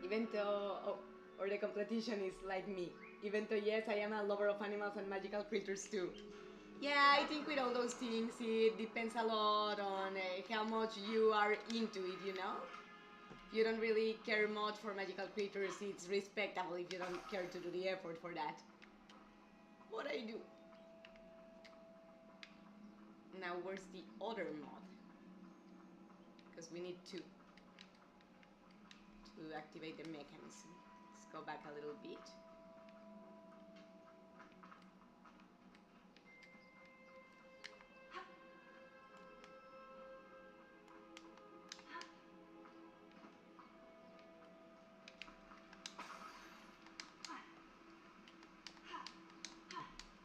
Even though, or the competition is like me. Even though, yes, I am a lover of animals and magical creatures too. Yeah, I think with all those things, it depends a lot on how much you are into it, you know? If you don't really care much for magical creatures, it's respectable if you don't care to do the effort for that. What I do. Now, where's the other mod? Because we need two. to activate the mechanism. Let's go back a little bit.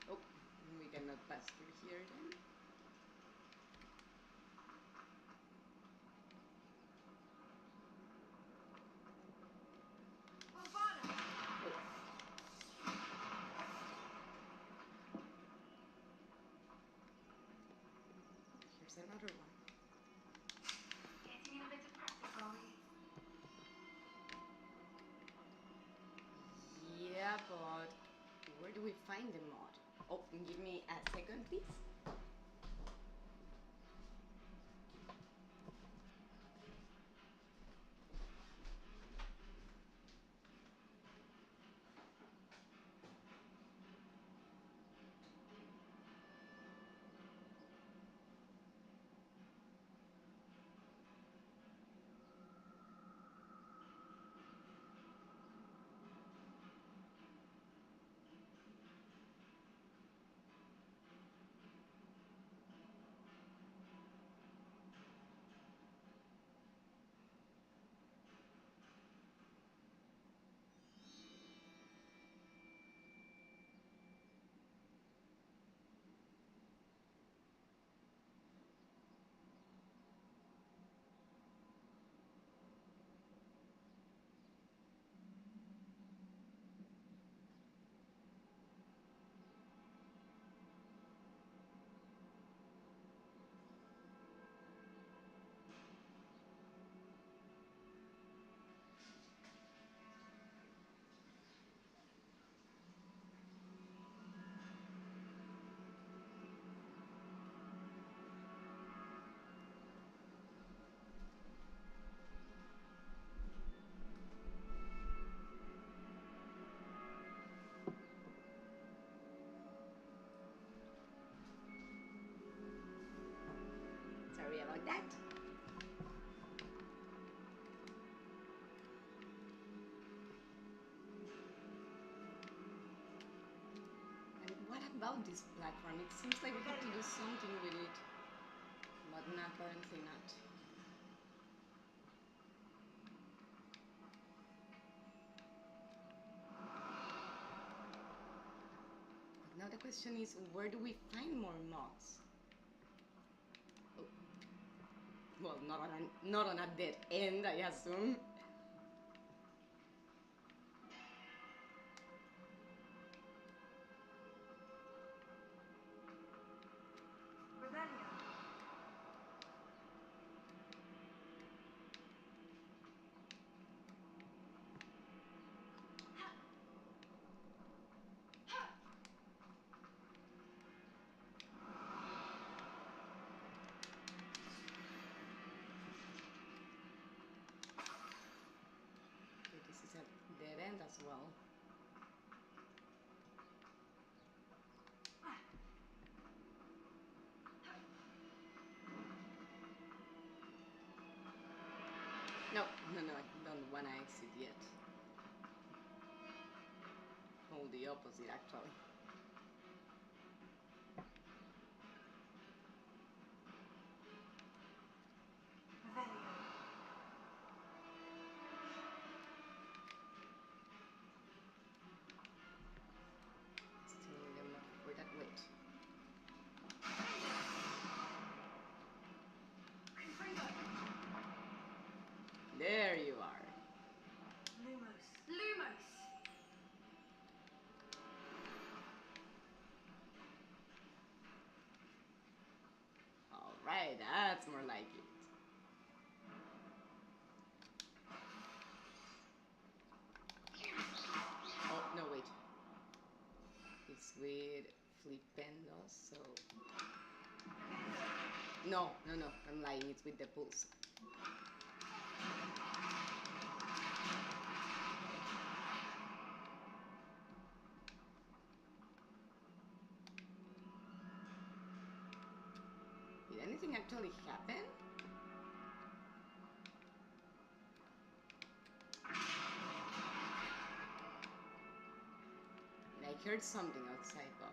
Oh, we cannot pass through here then. Here's another one. Getting in a bit of practice, are we? Yeah, but where do we find the mod? Oh, give me a second, please. Sorry about that. And what about this platform? It seems like we have to do something with it, but apparently not. But now the question is, where do we find more mods? Oh. Well, not on a dead end, I assume. Okay, this is a dead end as well. No, I don't want to exit yet. Oh, the opposite actually. Still need them for that weight. There you are. Lumos! Alright, that's more like it. Oh, no, wait. It's with flipendos, so... No, I'm lying, it's with the pulse. Did anything actually happen? heard something outside, but...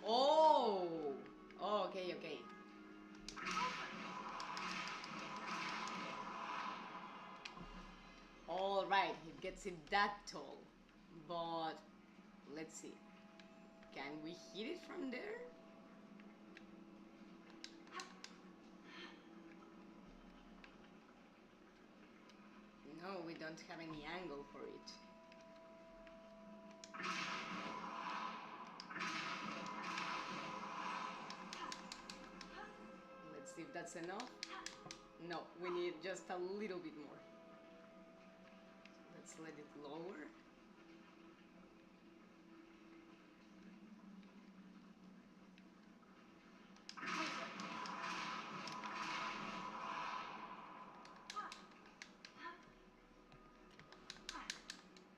Oh! Oh, okay, okay. All right, it gets it that tall. But let's see. Can we hit it from there? No, we don't have any angle for it. Let's see if that's enough. No, we need just a little bit more. Let's let it lower.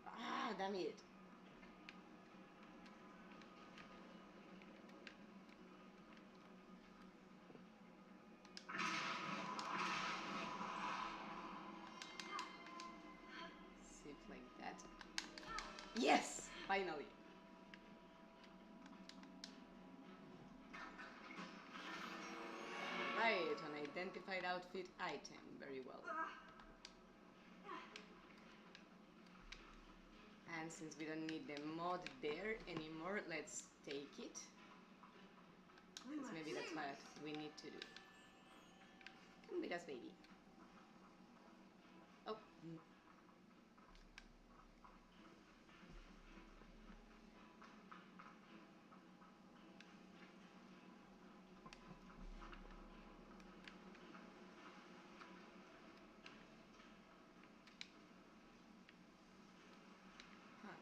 Ah, damn it. See it like that. Yes, finally. Right, an identified outfit item. Very well. And since we don't need the mod there anymore, let's take it. Because maybe that's what we need to do. Come with us, baby. Oh. Huh.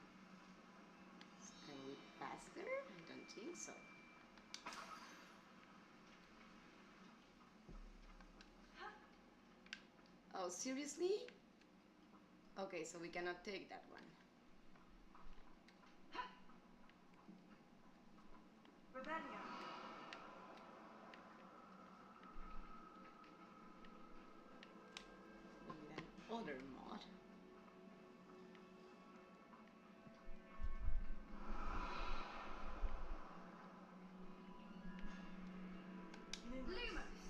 Can we pass there? I don't think so. Oh, seriously? Okay, so we cannot take that one. Rebellion. We need another mod. Lumos!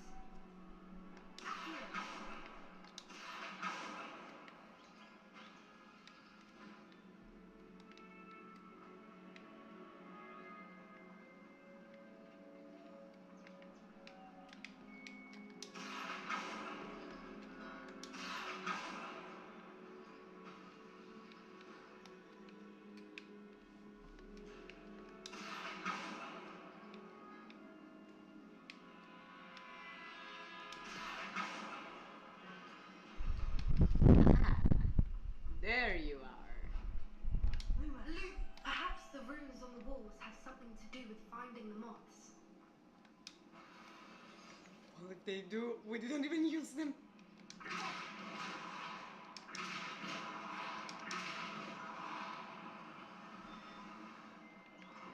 Ah, there you are. Lumos. Perhaps the runes on the walls have something to do with finding the moths. Well, if they do, we didn't even use them.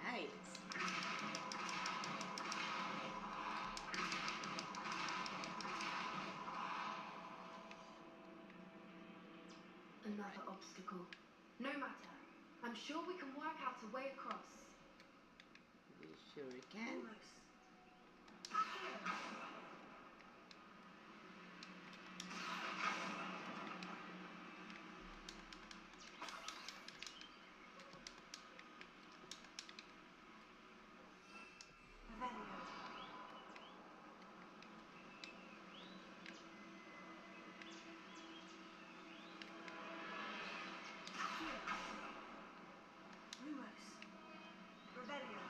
Nice. Another obstacle. No matter. I'm sure we can work out a way across. We sure can. Lumos. Rebellion. Lumos. Rebellion.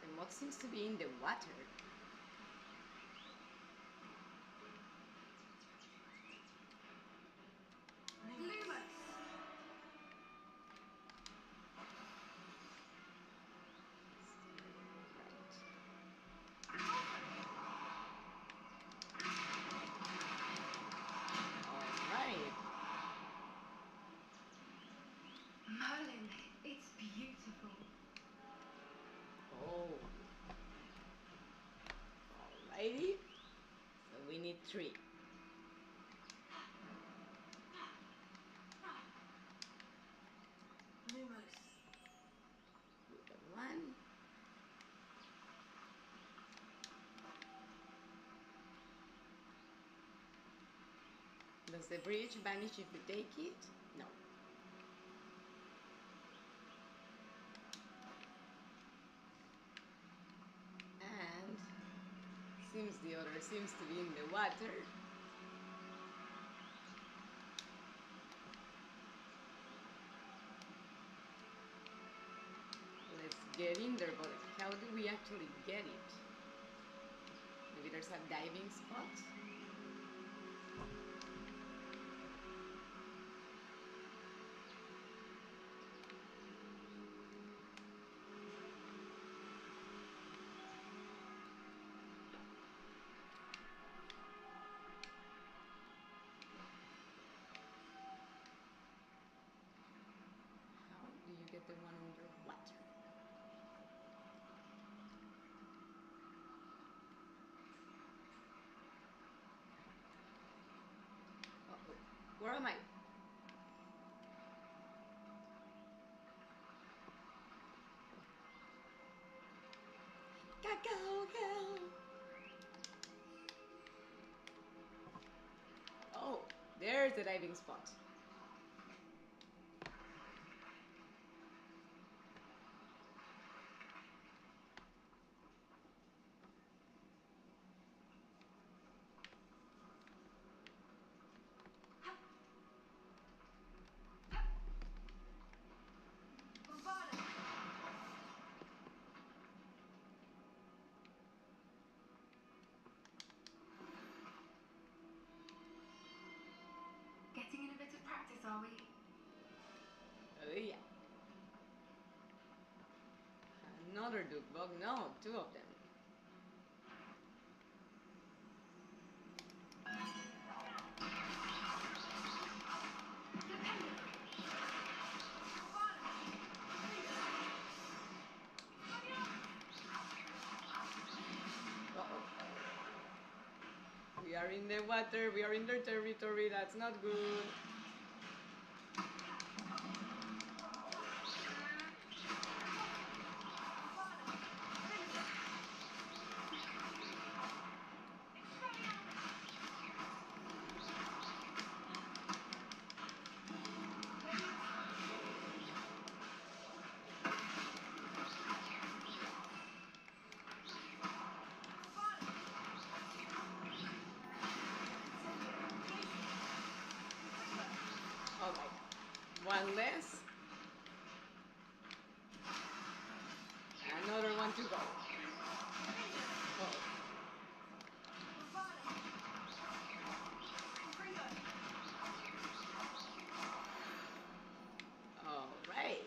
The mod seems to be in the water. Lumos! Alright. Merlin, it's beautiful. 3. Lumos. We got 1. Does the bridge vanish if we take it? No. And seems the other seems to be in the water. Let's get in there, but how do we actually get it? Maybe there's a diving spot? How do you get the one underwater? Uh-oh. Where am I? Cacao hell! Oh, there's the diving spot. Getting in a bit of practice, are we? Oh yeah. Another duck bug? No, 2 of them. Uh-oh. We are in the water, we are in their territory, that's not good. Alright, one less. Another one to go. Uh-oh. Alright.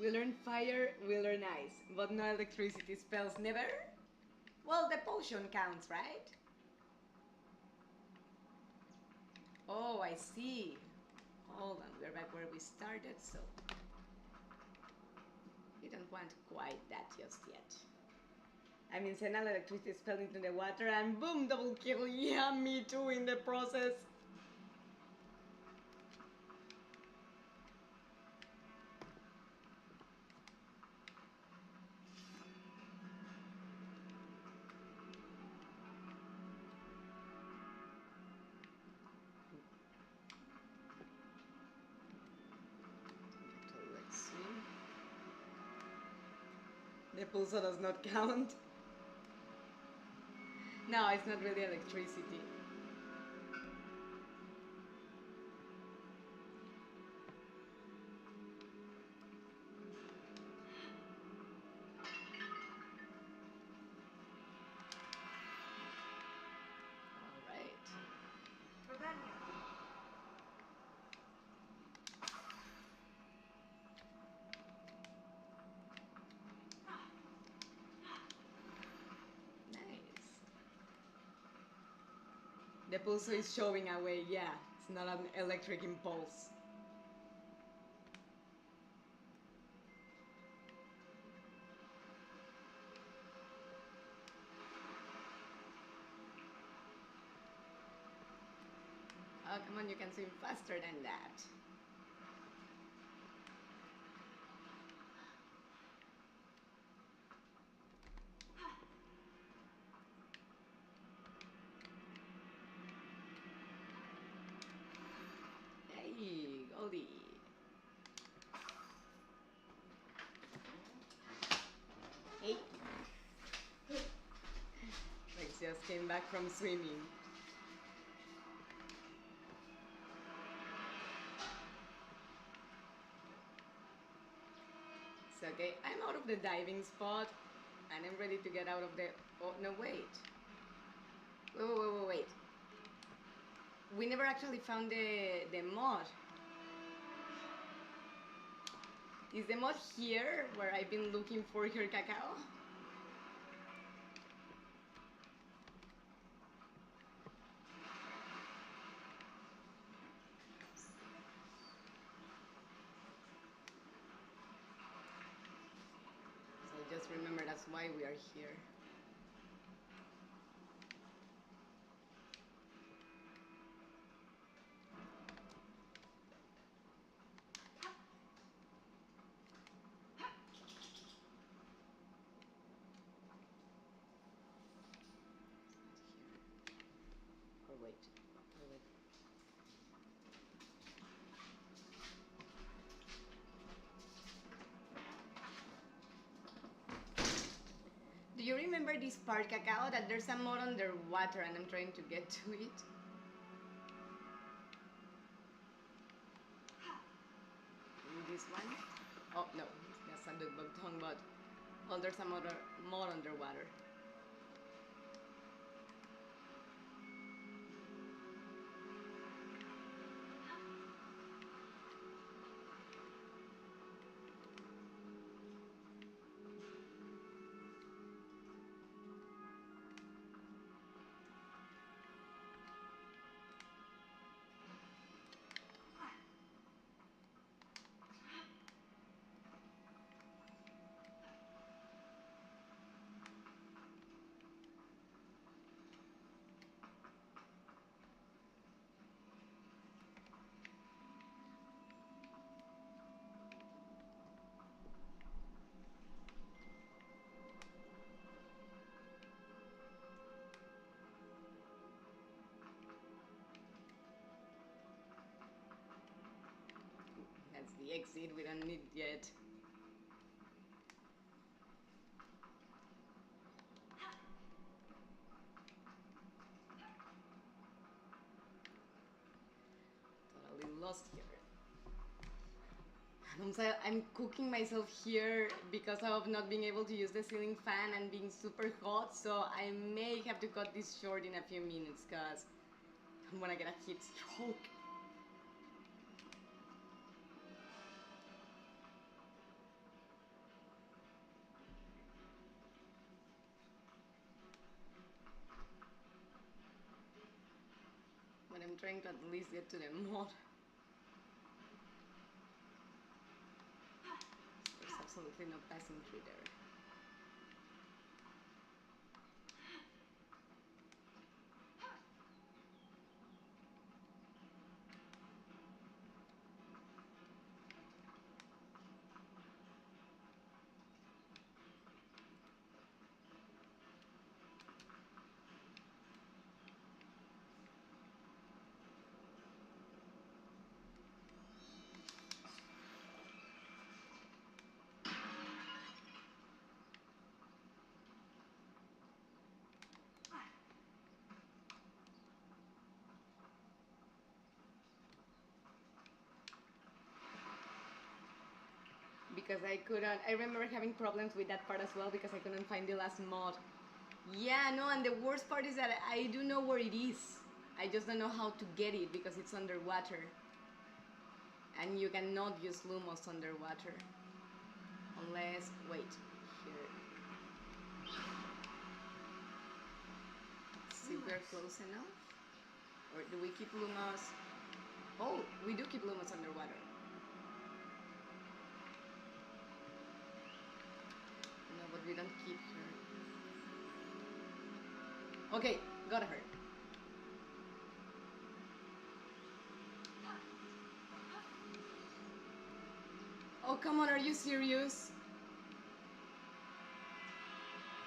We learn fire, we learn ice, but no electricity spells, never? Well, the potion counts, right? Oh, I see. Hold on, we're back where we started, so we don't want quite that just yet. I mean, send an electricity spell into the water and boom, double kill. Yeah, me too in the process. Let's see. The pulsar does not count. No, it's not really electricity. pulse is showing away, yeah. It's not an electric impulse. Oh, come on, you can swim faster than that. Hey, Goldie. Hey. Rex just came back from swimming. It's okay, I'm out of the diving spot and I'm ready to get out of the... Oh, no, wait. Wait. We never actually found the mod. Is the mod here where I've been looking for here, Cacao? So just remember that's why we are here. Or wait. Do you remember this part, Cacao, that there's a mod underwater and I'm trying to get to it? This one? Oh, no, that's a duck bug tongue, but oh, there's a mod underwater. That's the exit, we don't need it yet. Totally lost here. And also, I'm cooking myself here because of not being able to use the ceiling fan and being super hot, so I may have to cut this short in a few minutes because I'm gonna get a heat stroke. But I'm trying to at least get to the mod. There's absolutely no passing through there. Because I couldn't, I remember having problems with that part as well because I couldn't find the last mod. Yeah, no, and the worst part is that I do know where it is. I just don't know how to get it because it's underwater. And you cannot use Lumos underwater. Unless, wait, here. See if we're close enough. Or do we keep Lumos? Oh, we do keep Lumos underwater. No, but we don't keep her. Okay, got her. Oh, come on, are you serious?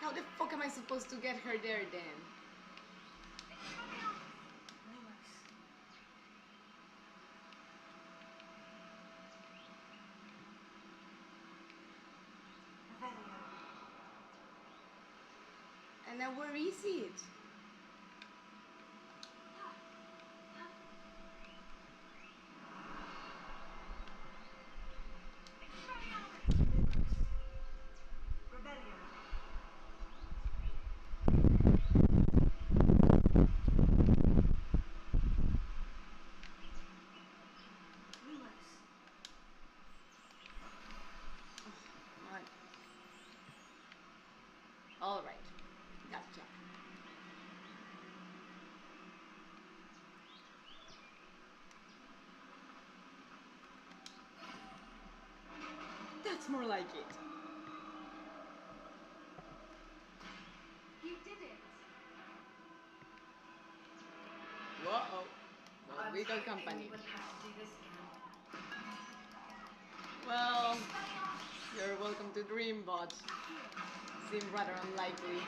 How the fuck am I supposed to get her there then? And now where is it? All right, gotcha. That's more like it. You did it! Whoa. Well, we got company. We wouldn't have to do this again. Well, you're welcome to dream, but seem rather unlikely.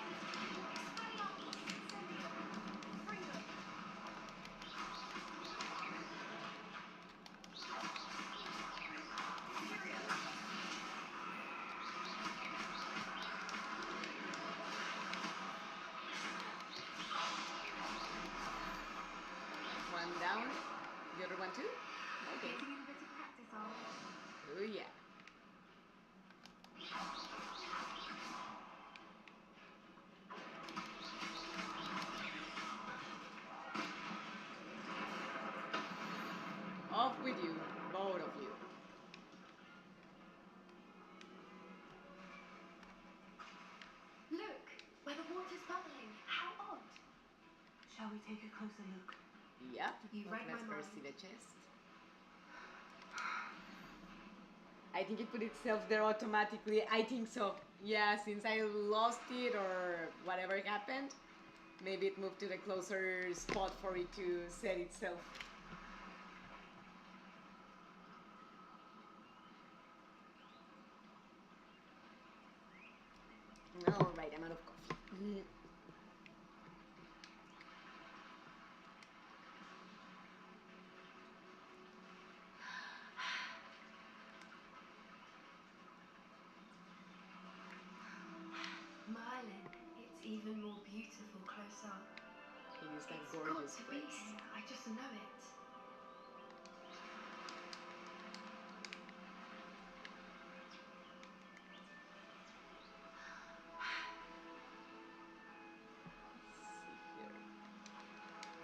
One down. The other one too? Okay. Getting in a bit of practice, are we? Oh yeah. Off with you, both of you. Look, where the water's bubbling. How odd. Shall we take a closer look? Yep. You But read my let's first see mind. the chest. I think it put itself there automatically. I think so. Yeah, since I lost it or whatever happened, maybe it moved to the closer spot for it to set itself. All right, I'm out of coffee. Merlin, it's even more beautiful close up. It is that It's gorgeous got to be place. here. I just know it.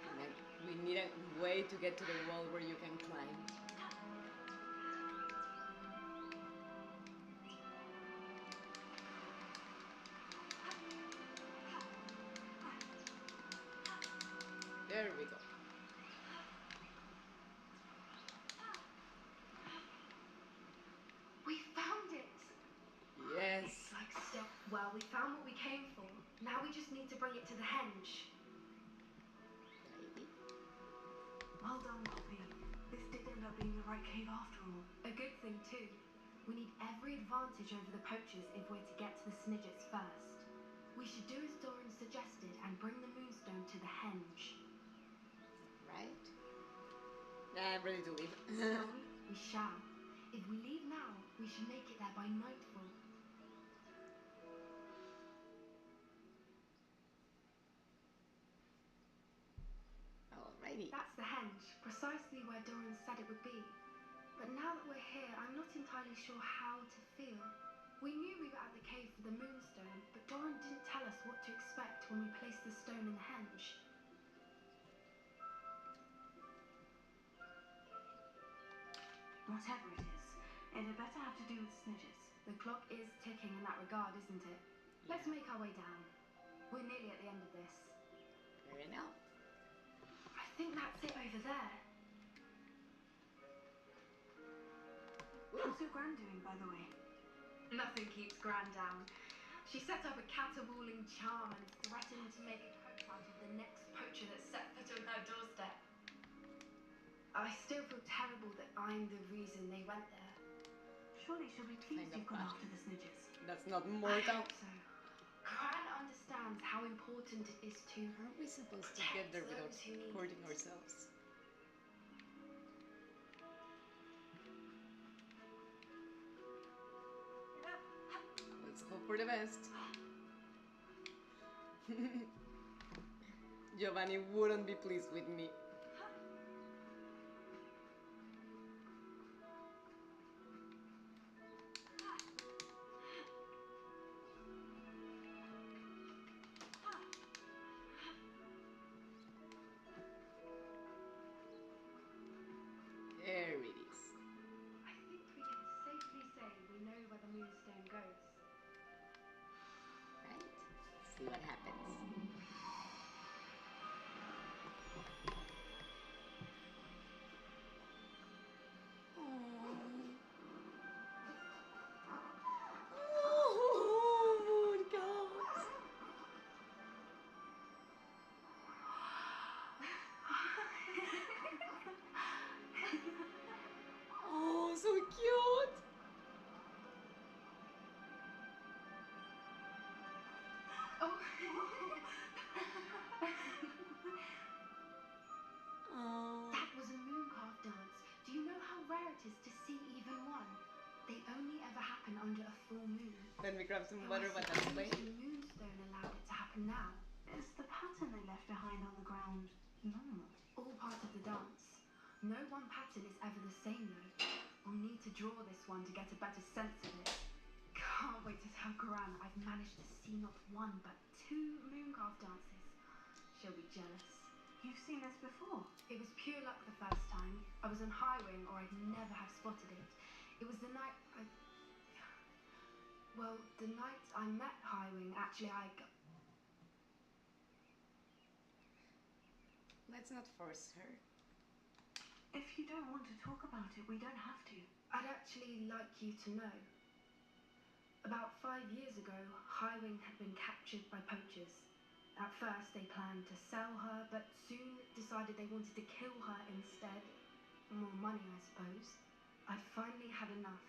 And then we need a way to get to the wall where you can climb. There we go. We found it! Yes. It's like step. Well, we found what we came for. Now we just need to bring it to the henge. Maybe. Well done, Poppy. This did end up being the right cave after all. A good thing too. We need every advantage over the poachers if we're to get to the Snidgets first. We should do as Doran suggested and bring the moonstone to the henge. Right? I'm ready to leave. Stone, we shall. If we leave now, we should make it there by nightfall. Alrighty. That's the henge, precisely where Doran said it would be. But now that we're here, I'm not entirely sure how to feel. We knew we were at the cave for the moonstone, but Doran didn't tell us what to expect when we placed the stone in the henge. Whatever it is, it had better have to do with Snidgets. The clock is ticking in that regard, isn't it? Let's make our way down. We're nearly at the end of this. Fair enough. I think that's it over there. How's your Gran doing, by the way? Nothing keeps Gran down. She set up a caterwauling charm and threatened to make a coat out of the next poacher that set foot on her doorstep. I still feel terrible that I'm the reason they went there. Surely she'll be pleased Kind of you've gone bad. after the snitches. That's not I mortal. hope so. Gran understands how important it is to Aren't we supposed to get there without hurting ourselves? Let's hope for the best. Giovanni wouldn't be pleased with me. There it is. I think we can safely say we know where the moonstone goes. Right? See what happens. Oh, mooncalves. Oh, so cute. Oh. Oh. That was a mooncalf dance. Do you know how rare it is to see even one? They only ever happen under a full moon. Let me grab some Though butter, I but that's suppose way. the moonstone allowed it to happen now. Is the pattern they left behind on the ground normal? All part of the dance. No one pattern is ever the same though. We'll need to draw this one to get a better sense of it. Can't wait to tell Gran I've managed to see not one but two mooncalf dances. She'll be jealous. You've seen this before? It was pure luck the first time. I was on high wing or I'd never have spotted it. It was the night Well, the night I met High Wing, actually Let's not force her. If you don't want to talk about it, we don't have to. I'd actually like you to know. About 5 years ago, High Wing had been captured by poachers. At first they planned to sell her, but soon decided they wanted to kill her instead. More money, I suppose. I'd finally had enough.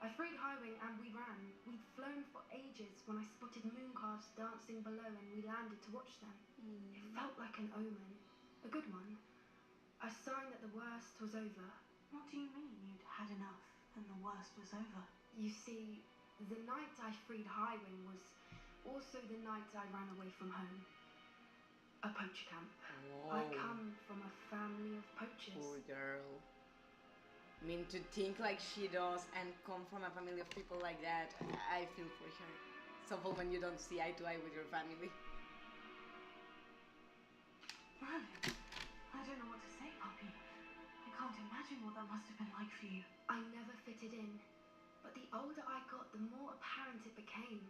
I freed High Wing and we ran. We'd flown for ages when I spotted mooncalves dancing below and we landed to watch them. It felt like an omen. A good one. A sign that the worst was over. What do you mean you'd had enough and the worst was over? You see, the night I freed High Wing was also the night I ran away from home. A poacher camp. I Whoa. come from a family of poachers. Poor girl. I mean, to think like she does and come from a family of people like that, I feel for her. So awful when you don't see eye to eye with your family. Merlin, I don't know what to say, Poppy. I can't imagine what that must have been like for you. I never fitted in, but the older I got, the more apparent it became.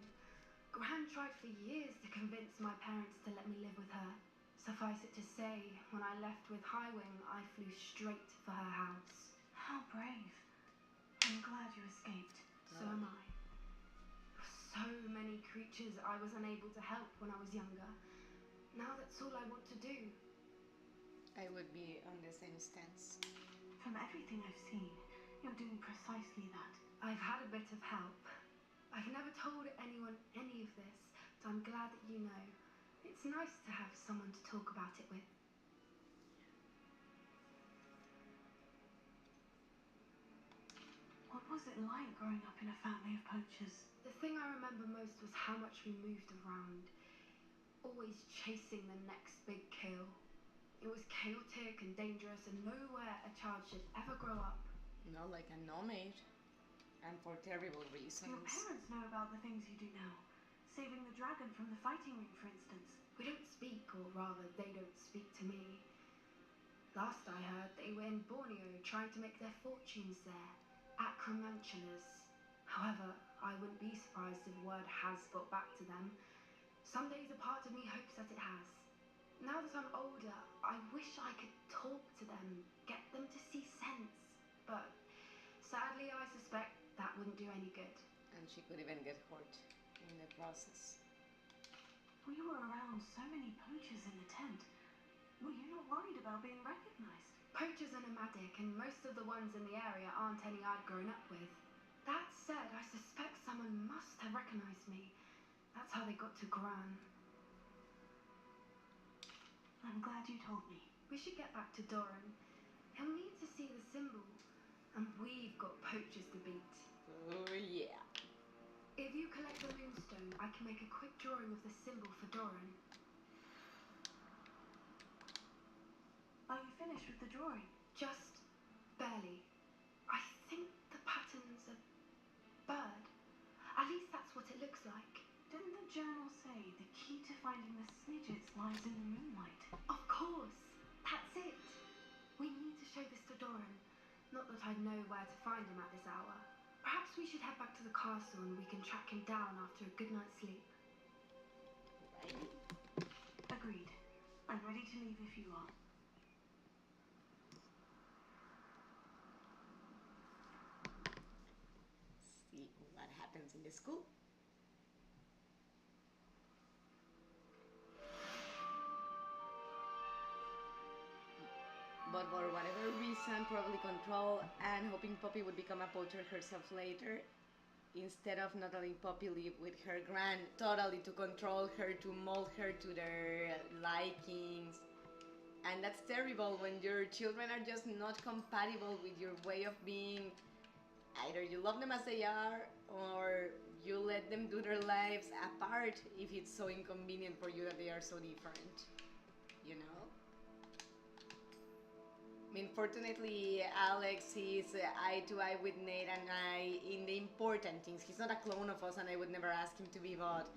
Gran tried for years to convince my parents to let me live with her. Suffice it to say, when I left with High Wing, I flew straight for her house. How brave. I'm glad you escaped. So am I. So many creatures I was unable to help when I was younger. Now that's all I want to do. I would be on the same stance. From everything I've seen, you're doing precisely that. I've had a bit of help. I've never told anyone any of this, but I'm glad that you know. It's nice to have someone to talk about it with. What was it like growing up in a family of poachers? The thing I remember most was how much we moved around, always chasing the next big kill. It was chaotic and dangerous, and nowhere a child should ever grow up. Not like a nomad. And for terrible Your reasons. parents know about the things you do now. Saving the dragon from the fighting ring, for instance. We don't speak, or rather, they don't speak to me. Last I heard, they were in Borneo trying to make their fortunes there. Acromantulas. However, I wouldn't be surprised if word has got back to them. Some days a part of me hopes that it has. Now that I'm older, I wish I could talk to them, get them to see sense. But sadly, I suspect that wouldn't do any good. And she could even get hurt in the process. We were around so many poachers in the tent. Were you not worried about being recognized? Poachers are nomadic, and most of the ones in the area aren't any I'd grown up with. That said, I suspect someone must have recognized me. That's how they got to Gran. I'm glad you told me. We should get back to Doran. He'll need to see the symbol, and we've got poachers to beat. Oh yeah. If you collect the moonstone, I can make a quick drawing of the symbol for Doran. Are you finished with the drawing? Just barely. I think the pattern's a bird. At least that's what it looks like. Didn't the journal say the key to finding the Snidgets lies in the moonlight? Of course! That's it! We need to show this to Doran. Not that I know where to find him at this hour. Perhaps we should head back to the castle and we can track him down after a good night's sleep. Agreed. I'm ready to leave if you are. See what happens in the school. But for whatever reason, probably control and hoping Poppy would become a poacher herself later, instead of not letting Poppy live with her gran, totally to control her, to mold her to their likings. And that's terrible when your children are just not compatible with your way of being. Either you love them as they are, or you let them do their lives apart if it's so inconvenient for you that they are so different, you know? I mean, fortunately, Alex is eye to eye with Nate and I in the important things. He's not a clone of us and I would never ask him to be, but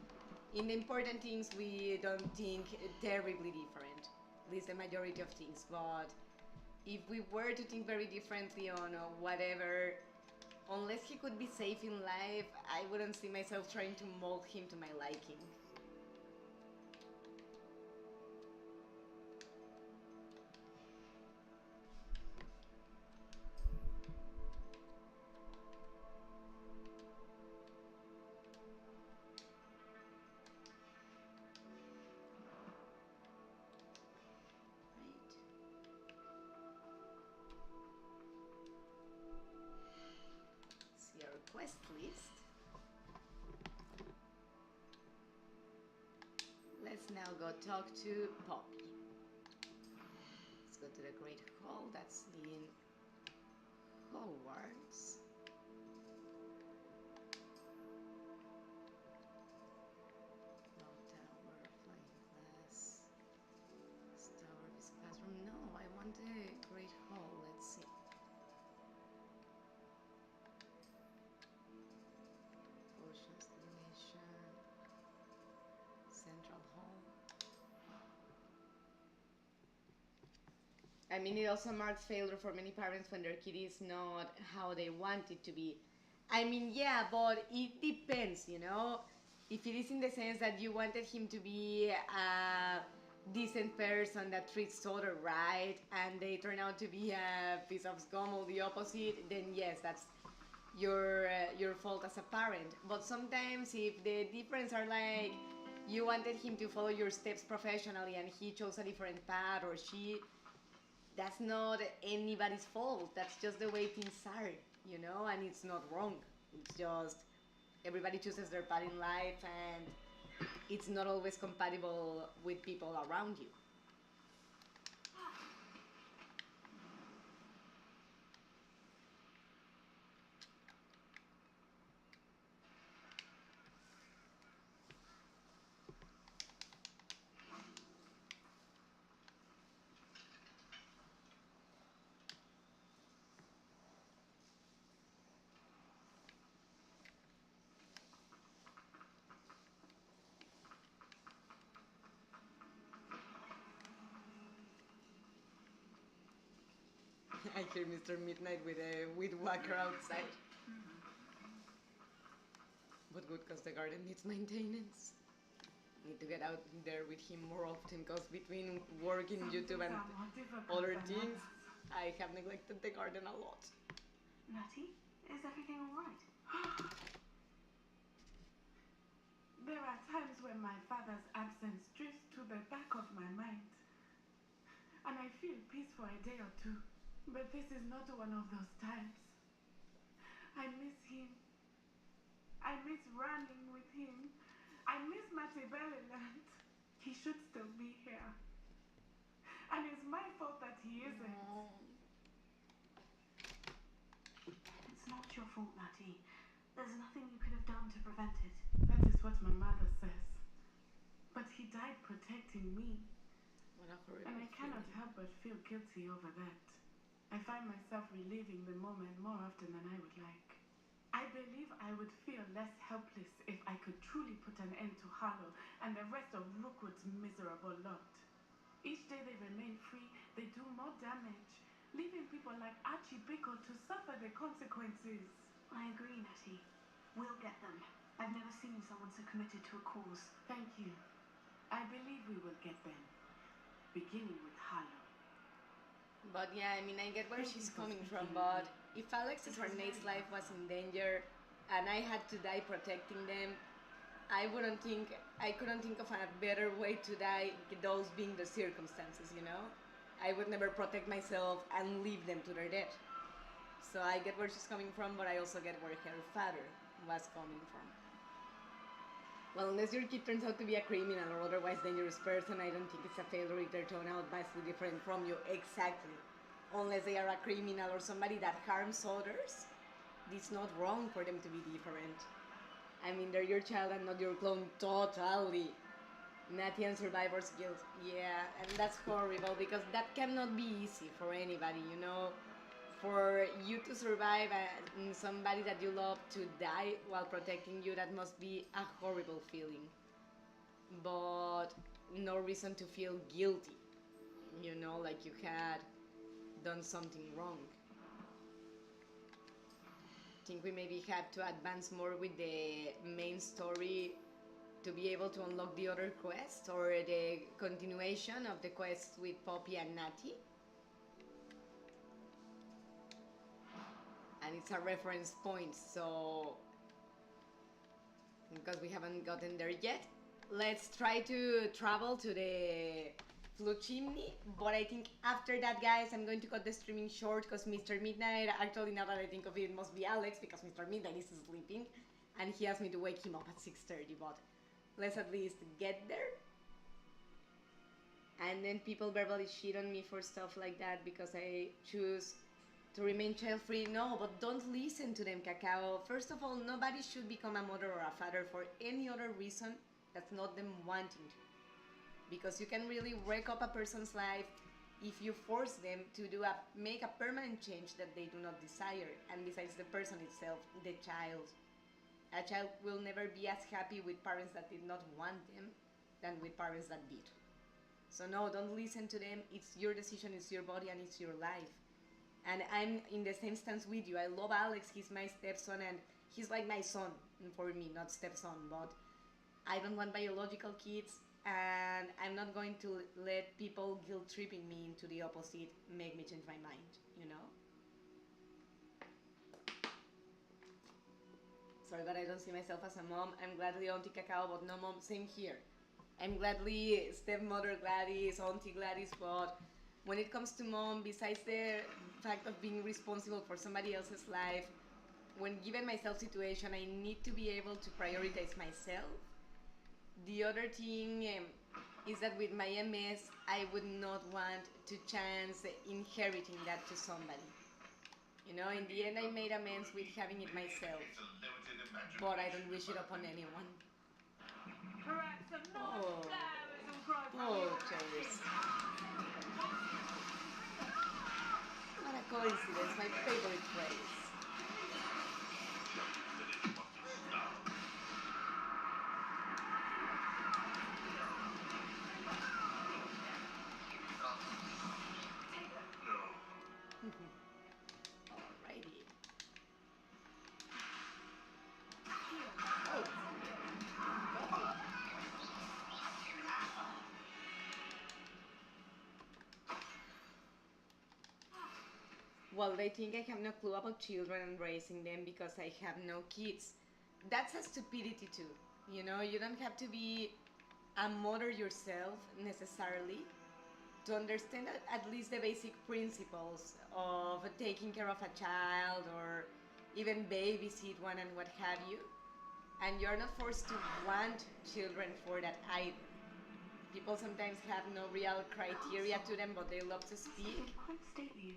in the important things we don't think terribly different. At least the majority of things. But if we were to think very differently on whatever, unless he could be safe in life, I wouldn't see myself trying to mold him to my liking. Quest list. Let's now go talk to Poppy. Let's go to the Great Hall. That's in Hogwarts. Clock Tower, Flying Glass, Star Wars Classroom. No, I want the Great Hall. Let's see. Central Hall. I mean, it also marks failure for many parents when their kid is not how they want it to be. I mean, yeah, but it depends, you know? If it is in the sense that you wanted him to be a decent person that treats other right, and they turn out to be a piece of scum or the opposite, then yes, that's your fault as a parent. But sometimes if the difference are like, you wanted him to follow your steps professionally and he chose a different path, or she, that's not anybody's fault. That's just the way things are, you know, and it's not wrong. It's just everybody chooses their path in life and it's not always compatible with people around you. I hear Mr. Midnight with a weed whacker outside. But good, because the garden needs maintenance. Need to get out there with him more often because between working Some YouTube days and are more difficult other than things, others. I have neglected the garden a lot. Natty, is everything alright? There are times when my father's absence drifts to the back of my mind. And I feel peace for a day or two. But this is not one of those times. I miss him. I miss running with him. I miss Matebeleland. He should still be here. And it's my fault that he isn't. It's not your fault, Natty. There's nothing you could have done to prevent it. That is what my mother says. But he died protecting me. And I cannot help but feel guilty over that. I find myself reliving the moment more often than I would like. I believe I would feel less helpless if I could truly put an end to Harlow and the rest of Rookwood's miserable lot. Each day they remain free, they do more damage, leaving people like Archie Bickle to suffer the consequences. I agree, Natty. We'll get them. I've never seen someone so committed to a cause. Thank you. I believe we will get them. Beginning with Harlow. But yeah, I mean, I get where she's coming from, but if Alex's or Nate's life was in danger and I had to die protecting them, I couldn't think of a better way to die, those being the circumstances, you know? I would never protect myself and leave them to their death. So I get where she's coming from, but I also get where her father was coming from. Well, unless your kid turns out to be a criminal or otherwise dangerous person, I don't think it's a failure if they're turned out vastly different from you. Exactly. Unless they are a criminal or somebody that harms others, it's not wrong for them to be different. I mean, they're your child and not your clone, totally. Natty and survivor's guilt. Yeah, and that's horrible because that cannot be easy for anybody, you know? For you to survive and somebody that you love to die while protecting you, that must be a horrible feeling. But no reason to feel guilty, you know, like you had done something wrong. I think we maybe have to advance more with the main story to be able to unlock the other quests or the continuation of the quests with Poppy and Natty. And it's a reference point, so because we haven't gotten there yet, let's try to travel to the flue chimney. But I think after that, guys, I'm going to cut the streaming short because Mr. Midnight, actually now that I think of it, it must be Alex because Mr. Midnight is sleeping and he asked me to wake him up at 6:30, but let's at least get there. And then people verbally shit on me for stuff like that because I choose to remain child-free. No, but don't listen to them, Cacao. First of all, nobody should become a mother or a father for any other reason that's not them wanting to. Because you can really wreck up a person's life if you force them to make a permanent change that they do not desire. And besides the person itself, the child. A child will never be as happy with parents that did not want them than with parents that did. So no, don't listen to them. It's your decision, it's your body, and it's your life. And I'm in the same stance with you. I love Alex, he's my stepson, and he's like my son for me, not stepson, but I don't want biological kids, and I'm not going to let people guilt-tripping me into the opposite make me change my mind, you know? Sorry, but I don't see myself as a mom. I'm gladly Auntie Cacao, but no mom, same here. I'm gladly stepmother Gladys, Auntie Gladys, but when it comes to mom, besides the fact of being responsible for somebody else's life, when given myself situation, I need to be able to prioritize myself. The other thing is that with my MS, I would not want to chance inheriting that to somebody. You know, in the end, I made amends with having it myself, but I don't wish it upon anyone. Oh, poachers. What a coincidence, my favorite phrase. Alrighty. Oh. Well, they think I have no clue about children and raising them because I have no kids. That's a stupidity too. You know, you don't have to be a mother yourself necessarily to understand at least the basic principles of taking care of a child or even babysit one and what have you. And you're not forced to want children for that either. People sometimes have no real criteria to them, but they love to speak.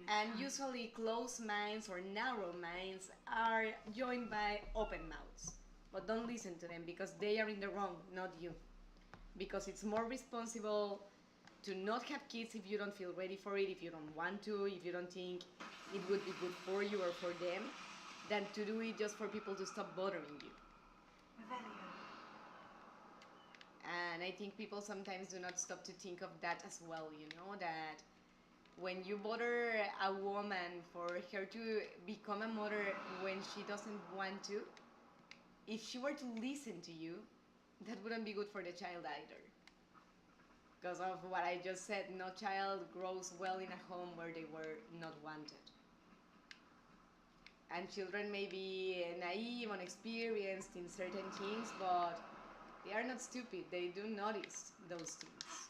And usually closed minds or narrow minds are joined by open mouths. But don't listen to them because they are in the wrong, not you. Because it's more responsible to not have kids if you don't feel ready for it, if you don't want to, if you don't think it would be good for you or for them, than to do it just for people to stop bothering you. And I think people sometimes do not stop to think of that as well, you know, that when you bother a woman for her to become a mother when she doesn't want to, if she were to listen to you, that wouldn't be good for the child either. Because of what I just said, no child grows well in a home where they were not wanted. And children may be naive, unexperienced in certain things, but they are not stupid. They do notice those things.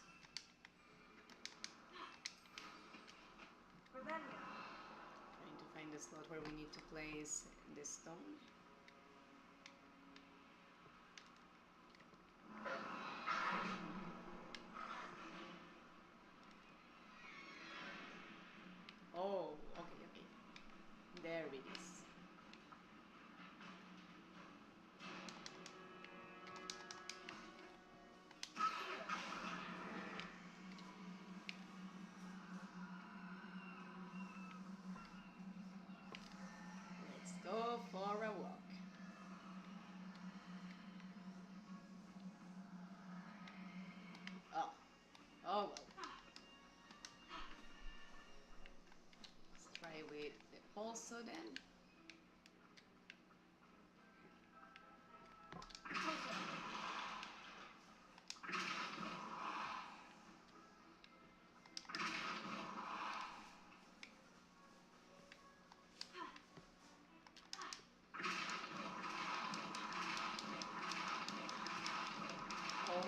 Trying to find the slot where we need to place the stone. Oh, okay. There it is. Let's go for a walk. Oh well. Let's try with the pulso then.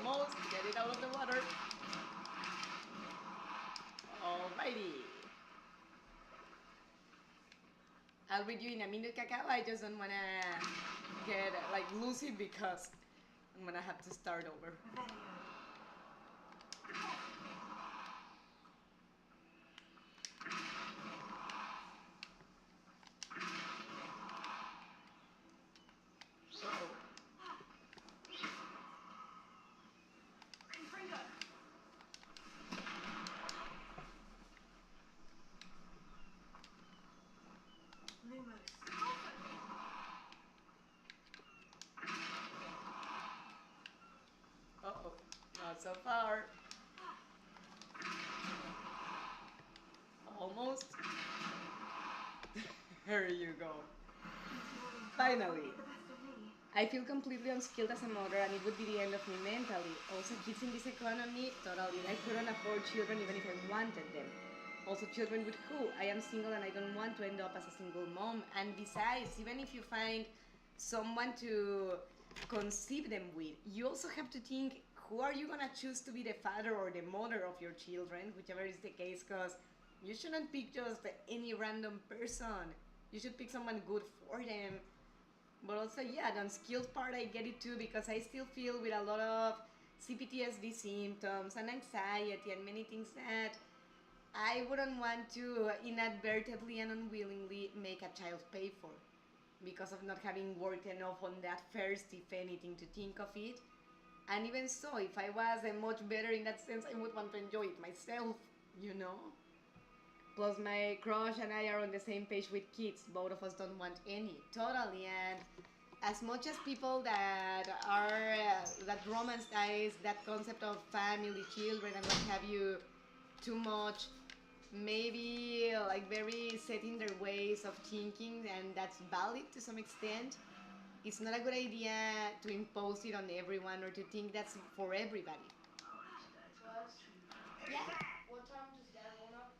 Almost, get it out of the water. Alrighty. I'll read you in a minute, Cacao. I just don't wanna get like lose it because I'm gonna have to start over. Uh-oh, not so far. Almost. There you go. Finally. I feel completely unskilled as a mother and it would be the end of me mentally. Also, kids in this economy, totally. I couldn't afford children even if I wanted them. Also, children with who? I am single and I don't want to end up as a single mom. And besides, even if you find someone to conceive them with, you also have to think, who are you gonna choose to be the father or the mother of your children, whichever is the case, because you shouldn't pick just any random person. You should pick someone good for them. But also, yeah, the unskilled part, I get it too, because I still feel with a lot of CPTSD symptoms and anxiety and many things that I wouldn't want to inadvertently and unwillingly make a child pay for because of not having worked enough on that first, if anything, to think of it. And even so, if I was much better in that sense, I would want to enjoy it myself, you know? Plus, my crush and I are on the same page with kids. Both of us don't want any, totally. And as much as people that are that romanticize that concept of family, children, and what have you, too much, maybe like very set in their ways of thinking, and that's valid to some extent. It's not a good idea to impose it on everyone or to think that's for everybody. Yeah. What time does Dad want up?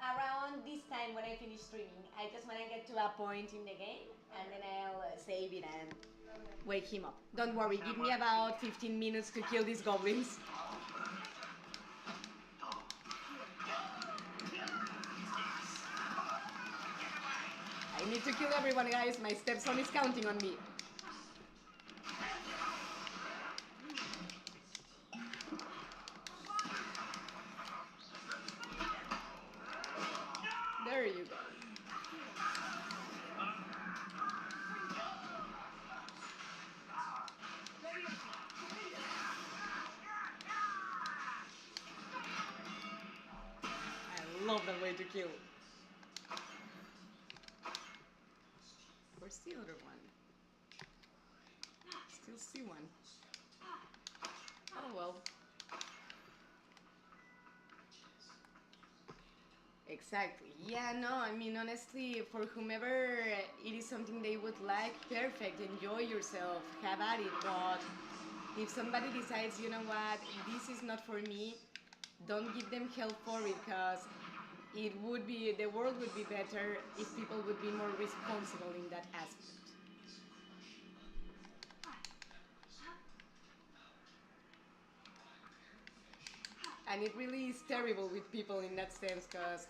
around this time when I finish streaming. I just want to get to a point in the game and then I'll save it and wake him up. Don't worry, give me about 15 minutes to kill these goblins. I need to kill everyone, guys. My stepson is counting on me. There you go. I love that way to kill. Where's the other one? Still see one. Oh well. Exactly. Yeah, no, I mean, honestly, for whomever it is something they would like, perfect, enjoy yourself, have at it, but if somebody decides, you know what, this is not for me, don't give them hell for it, because the world would be better if people would be more responsible in that aspect. And it really is terrible with people in that sense, because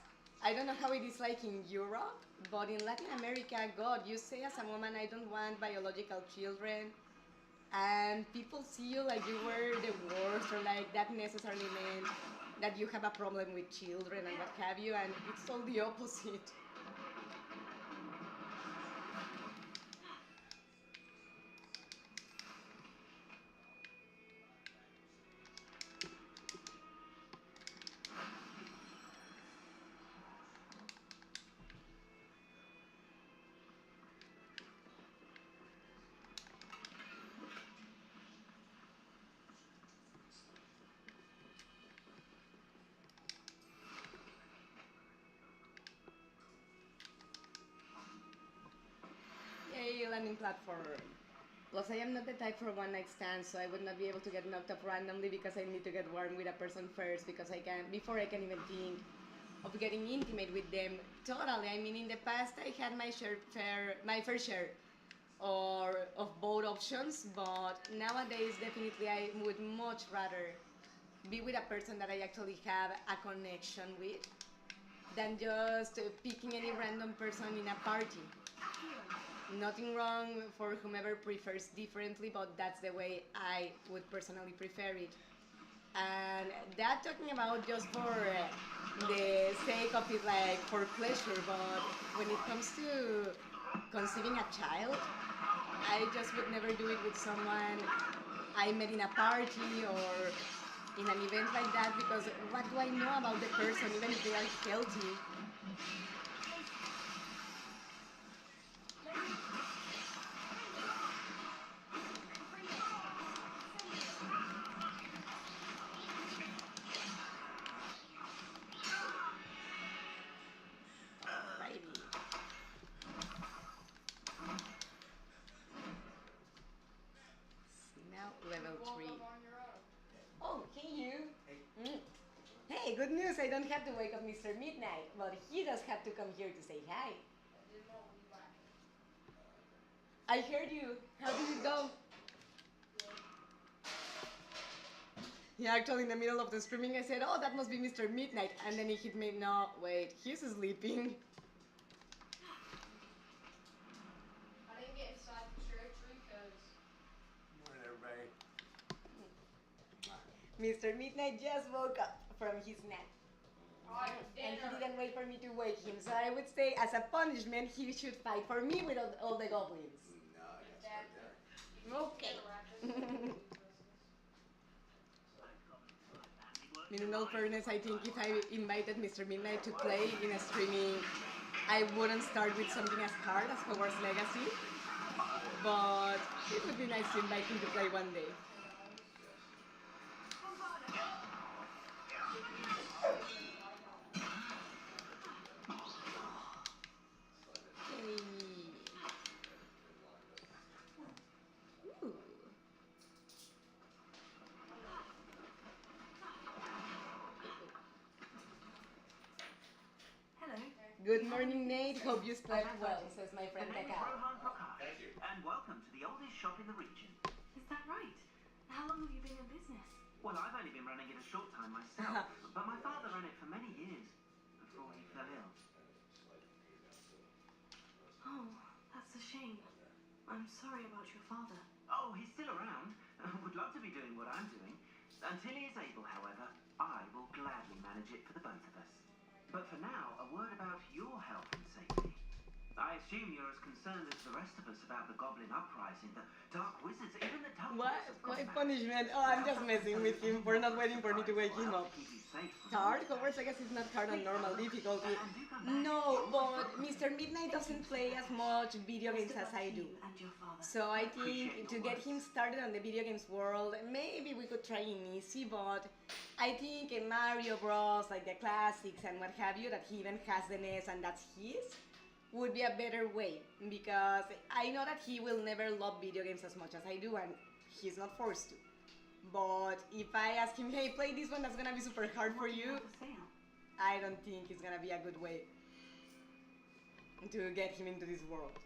I don't know how it is like in Europe, but in Latin America, God, you say as a woman, I don't want biological children, and people see you like you were the worst, or like that necessarily meant that you have a problem with children and what have you, and it's all the opposite. Yay, landing platform. Plus, I am not the type for one-night stands, so I would not be able to get knocked up randomly because I need to get warm with a person first, because before I can even think of getting intimate with them. Totally. I mean, in the past, I had my fair share of both options, but nowadays, definitely, I would much rather be with a person that I actually have a connection with than just picking any random person in a party. Nothing wrong for whomever prefers differently, but that's the way I would personally prefer it. And that talking about just for the sake of it, like for pleasure, but when it comes to conceiving a child, I just would never do it with someone I met in a party or in an event like that, because what do I know about the person, even if they are healthy? Hey, good news, I don't have to wake up Mr. Midnight, but he does have to come here to say hi. I heard you. How did it go? Yeah, actually in the middle of the streaming I said, oh, that must be Mr. Midnight, and then he hit me, no, wait, he's sleeping. I didn't get inside the territory because... Morning, everybody. Mr. Midnight just woke up from his nap. And he didn't wait for me to wake him, so I would say as a punishment he should fight for me with all the goblins. No, I got start there. Okay. In all fairness, I think if I invited Mr. Midnight to play in a streaming, I wouldn't start with something as hard as Hogwarts Legacy, but it would be nice to invite him to play one day. Good morning, Nate. Hope you slept well, says my friend Cacao. Thank you. And welcome to the oldest shop in the region. Is that right? How long have you been in business? Well, I've only been running it a short time myself, but my father ran it for many years before he fell ill. Oh, that's a shame. I'm sorry about your father. Oh, he's still around. Would love to be doing what I'm doing. Until he is able, however, I will gladly manage it for the both of us. But for now, a word about your health and safety. I assume you're as concerned as the rest of us about the Goblin Uprising, the Dark Wizards, even the Dark What? Wizards have My gone mad. punishment? Oh, I'm just messing with him for not waiting for me to wake him up. Hard? Hogwarts, I guess it's not hard on normal difficulty. No, but Mr. Midnight doesn't play as much video games as I do. So I think to get him started on the video games world, maybe we could try in easy, but I think in Mario Bros, like the classics and what have you, that he even has the NES and that's his, would be a better way, because I know that he will never love video games as much as I do, and he's not forced to. But if I ask him, hey, play this one, that's gonna be super hard for you, I don't think it's gonna be a good way to get him into this world.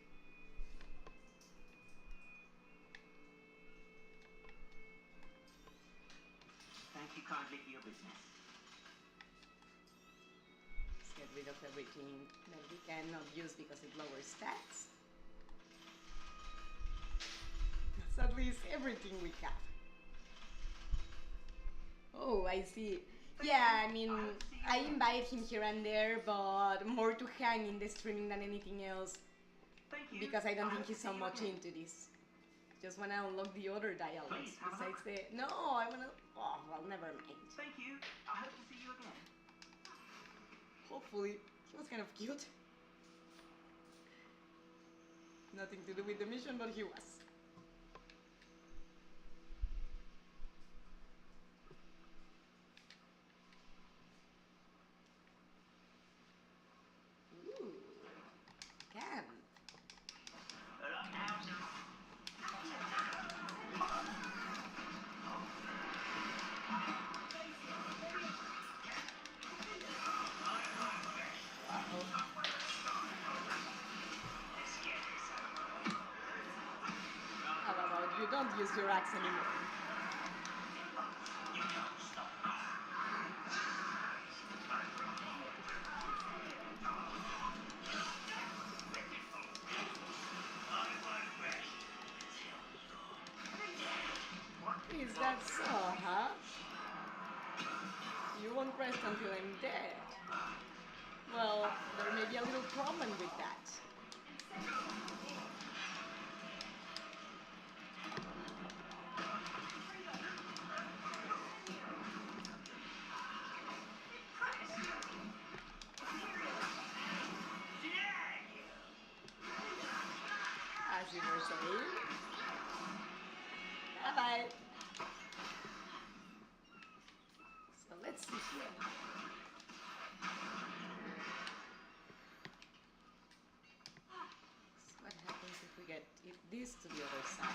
Thank you kindly for your business. Let's get rid of everything that we cannot use because it lowers stats. That's at least everything we have. Oh, I see. Yeah, I mean, I invite him here and there, but more to hang in the streaming than anything else. Because I don't think he's so much into this. Just wanna unlock the other dialogues besides the... No, I wanna... Oh, well, never mind. Thank you. I hope to see you again. Hopefully. He was kind of cute. Nothing to do with the mission, but he was. Ooh. Can. How about you don't use your axe anymore? Is that so, huh? You won't rest until I'm dead. Well, there may be a little problem with that. As you were saying. Bye-bye. So let's see here. So what happens if we get this to the other side?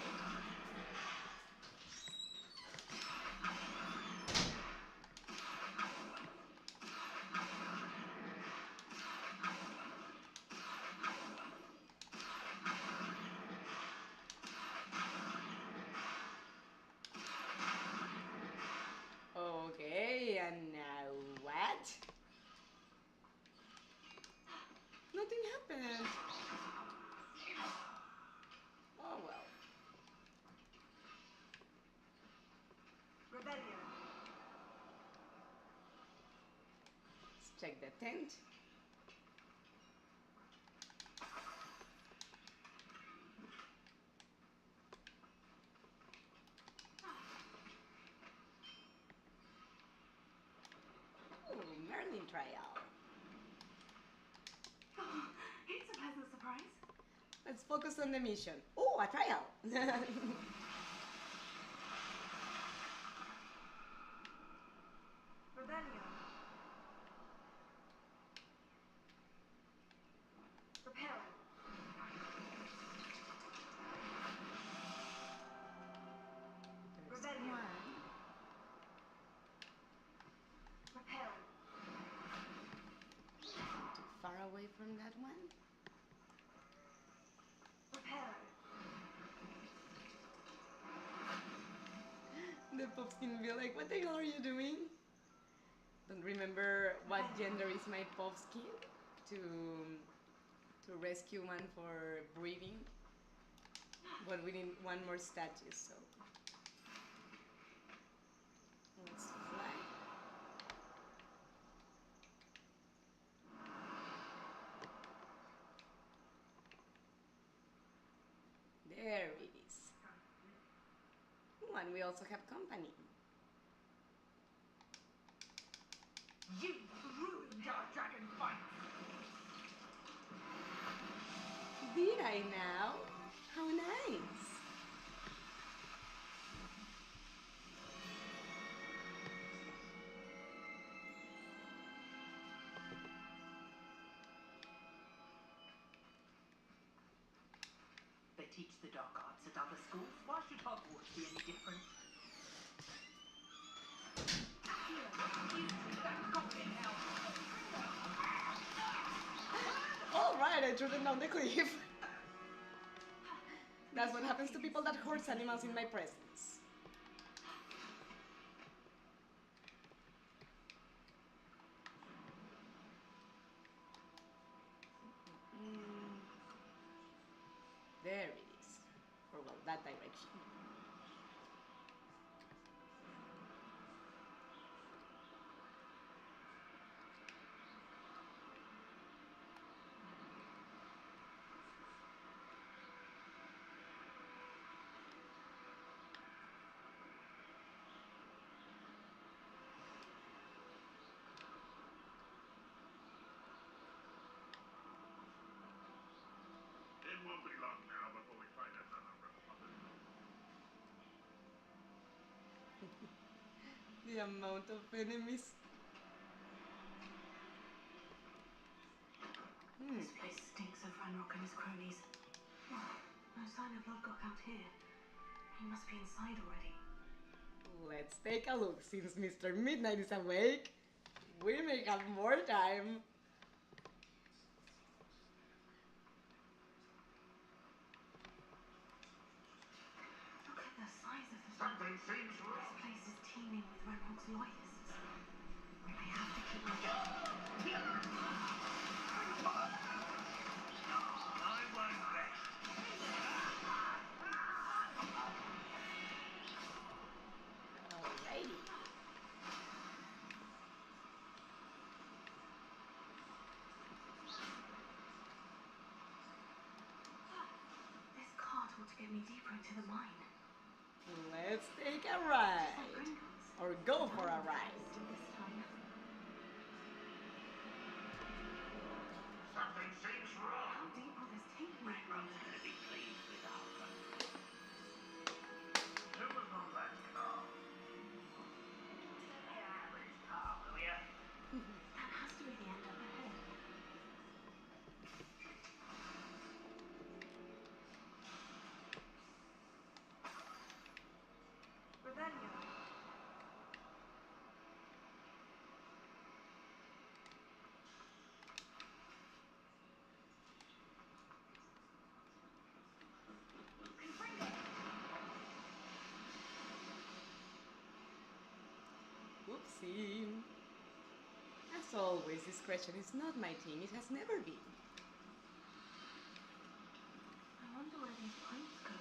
Okay, and now what? Nothing happened. Oh well. Rebellion. Let's check the tent. Oh, Merlin trial. Oh, it's a pleasant surprise. Let's focus on the mission. Oh, a trial. Rebellion. Repel. Rebellion. Repel. Too far away from that one. Reparo. The pups can be like, what the hell are you doing? Don't remember what gender is my Povskin to rescue one for breeding, but we need one more statue, so let's fly. There it is. Oh, and we also have company. You ruined our dragon fight! Did I now? How nice! They teach the dark arts at other schools. Why should Hogwarts be any different? Alright, I threw them down the cliff. That's what happens to people that hurt animals in my presence. There it is. Or well, that direction. It won't be long now before we find another republic. The amount of enemies. This place stinks of Ranrock and his cronies. Oh, no sign of Lodgok out here. He must be inside already. Let's take a look. Since Mr. Midnight is awake, we may have more time. Look at the size of the... Something seems wrong. This place is teeming with Ranrock's loyalists. They have to keep them down. I won't rest. Alrighty. This cart ought to get me deeper into the mine. Let's take a ride. Or go for a ride. Something seems wrong. How deep will this take me? Ranrock's going to be pleased with our boat. Who was on that car? Get out of this car, will ya? That has to be the end up ahead. Rebellion. Oopsie. As always, discretion is not my thing. It has never been. I wonder where these pipes go.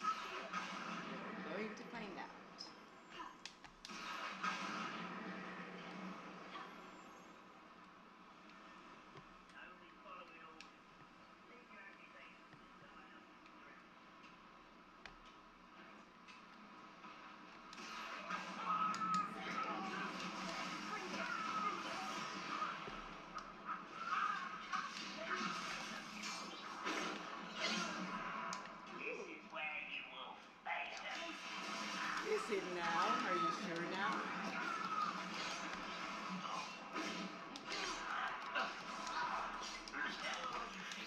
We're going to find out. Only following orders. Leave your accusations to someone else. This is where you will fail. Is it now? Are you sure now?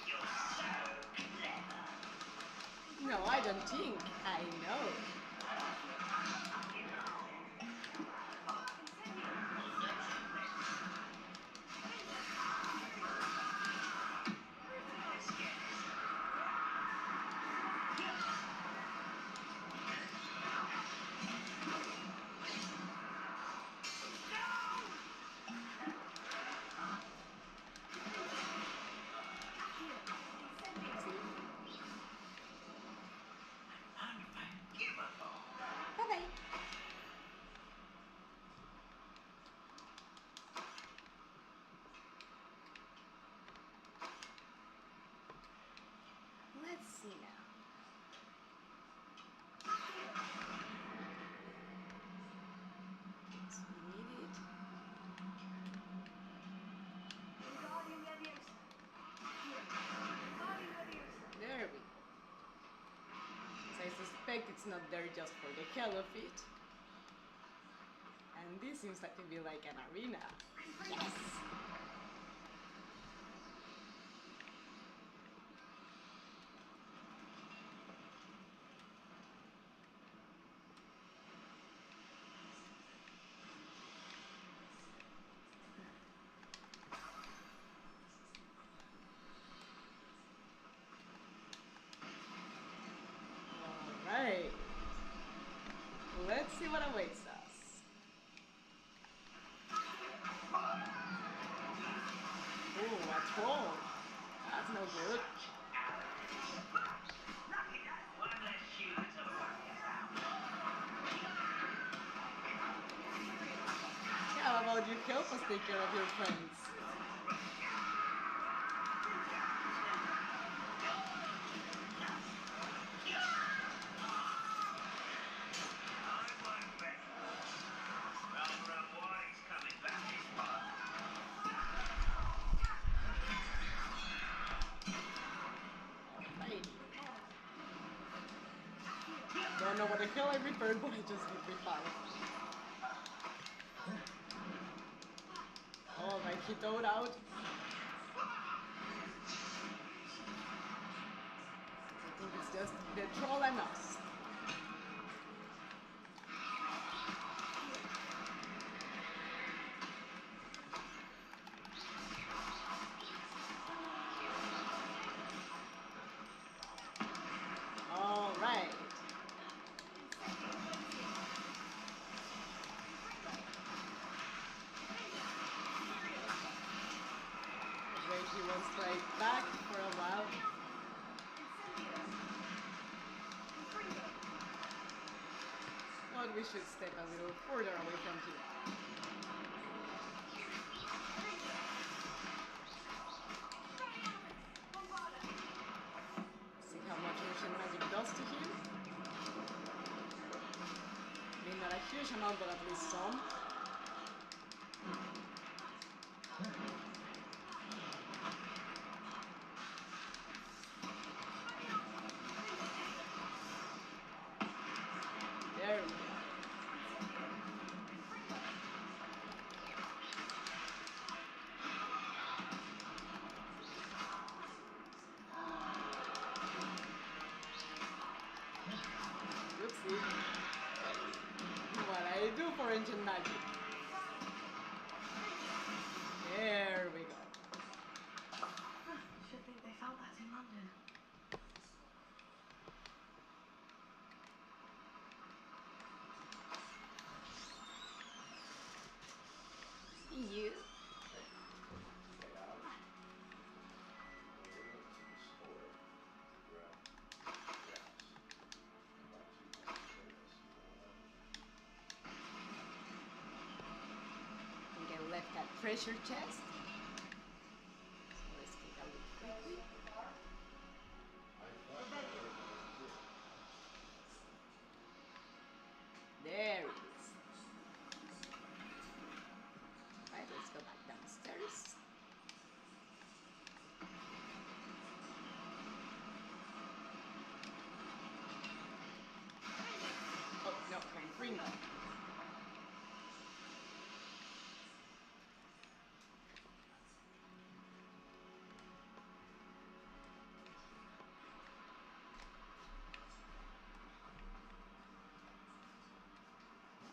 You're so clever. No, I don't think. I know. see now. So we need it. There we go. So I suspect it's not there just for the hell of it. And this seems like to be like an arena. Yes! Alright. Let's see what awaits us. Ooh, a troll. That's no good. How about you help us take care of your friends? Don't know what the hell I prepared, but I just did be fine. Oh, my he towed out. I think it's just the troll and us. All right. Wait, he won't strike back for a while. But we should step a little further away from here. See how much ancient magic does to him. I mean, not a huge amount, but at least some. There we go. Oopsie. What I do for ancient magic. There we go. Should think they found that in London. You. I think I left that treasure chest. So let's take a look quickly. There it is. Right, let's go back downstairs. Oh, no, I'm free now.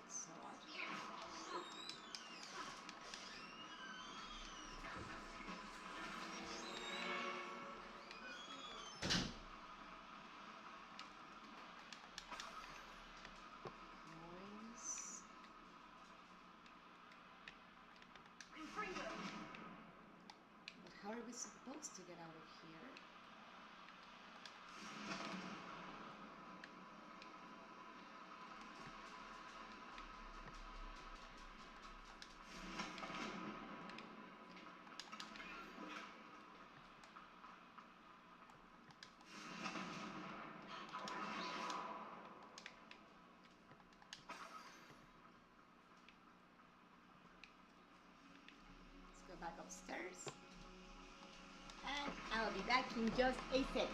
So noise. But how are we supposed to get out of here? back upstairs. And I'll be back in just a second.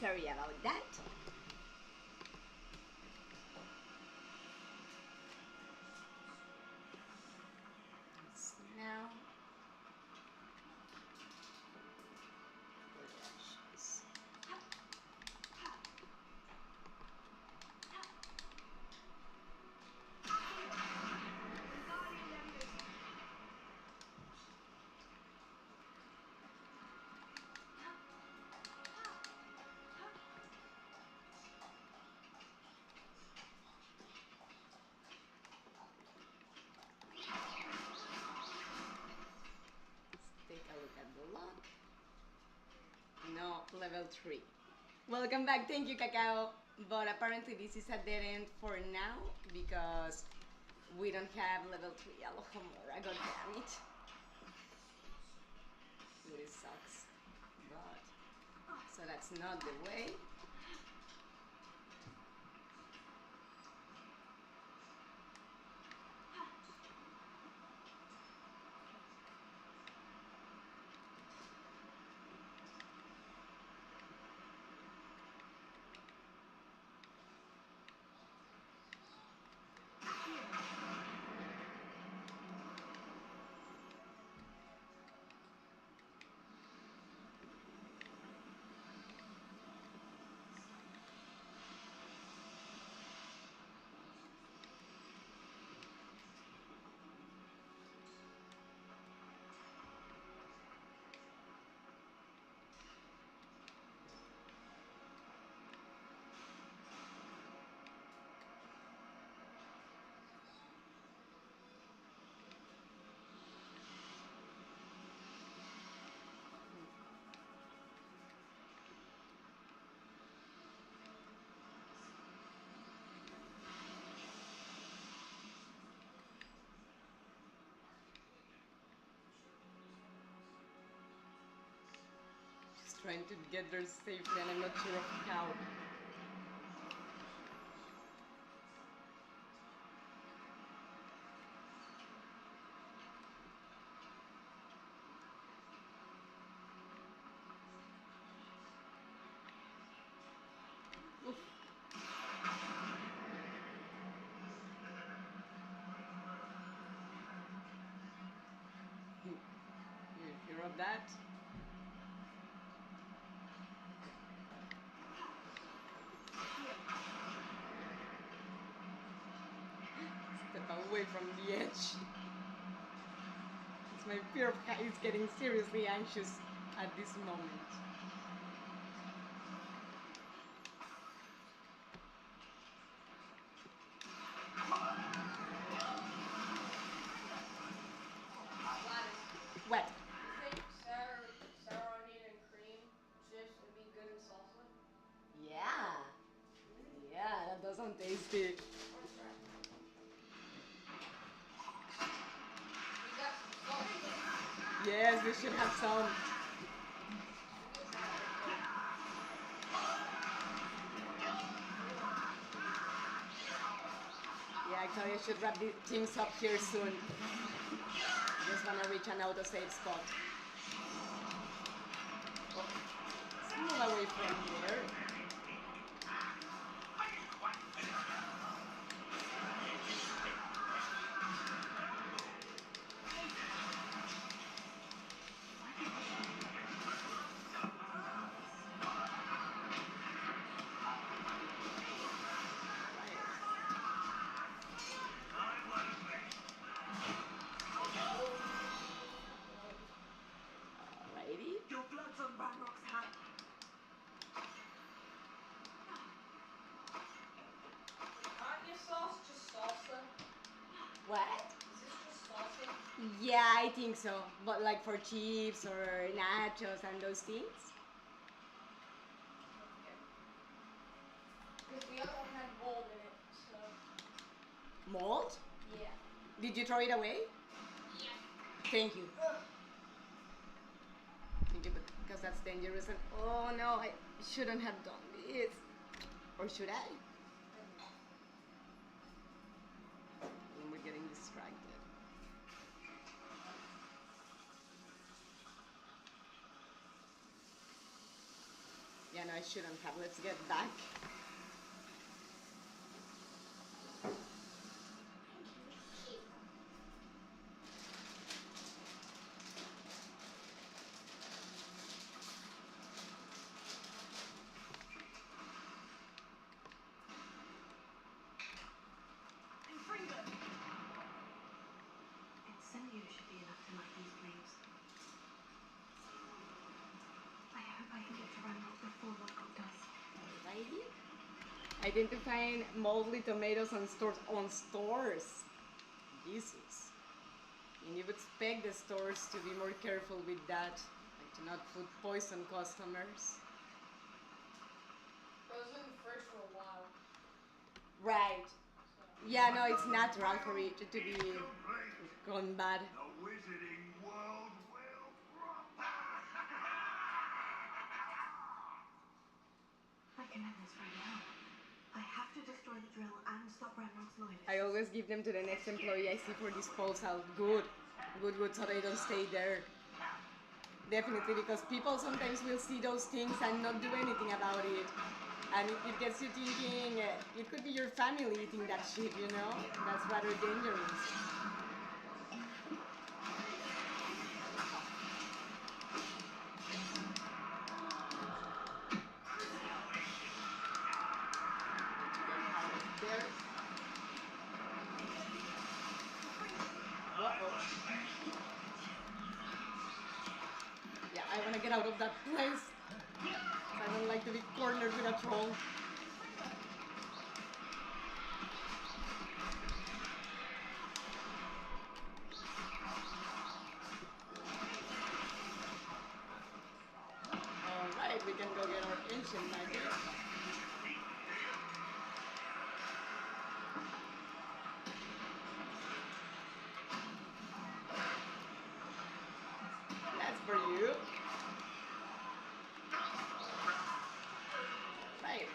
Sorry about that. It's now ashes. Take a look at the log. No, level 3. Welcome back, thank you, Cacao. But apparently this is a dead end for now because we don't have level 3 Alohomora, god damn it. Really sucks. But, so that's not the way. Trying to get there safely and I'm not sure of how. Oof. You hear of that? Step away from the edge. It's my fear of heights getting seriously anxious at this moment. What? You think sour onion and cream chips would be good in salsa? Yeah. Yeah, that does sound tasty. We got some salsa. Yes, we should have some. Yeah, actually I should wrap the things up here soon. Just wanna reach an autosave spot. Oh, let's move away from there. Your blood's on Ranrock's hat. Aren't your sauce just salsa? What? Is this just salsa? Yeah, I think so. But like for chips or nachos and those things? Okay. Because the other one had mold in it, so... Mold? Yeah. Did you throw it away? Yeah. Thank you. Thank you, because that's dangerous. And oh no, I shouldn't have done this. Or should I? When we're getting distracted. Yeah, no, I shouldn't have. Let's get back. Incendio should be enough to light these flames. I hope I can get to Ranrock before Lockwood does. Alrighty. Identifying moldy tomatoes on stores. Jesus. And you would expect the stores to be more careful with that. Like to not put poison customers. It was in the fridge for a while. Right. Yeah, no, it's natural for it to be gone bad. The wizarding world will I can end this right now. I have to destroy the drill and stop Ranrock's loyalists. I always give them to the next employee I see for disposal. Good, so they don't stay there. Definitely, because people sometimes will see those things and not do anything about it. And it gets you thinking, it could be your family eating that shit, you know? That's rather dangerous. There. Yeah, I want to get out of that place. I don't like to be cornered with a troll. Alright, we can go get our ancient magic. That's for you. Right.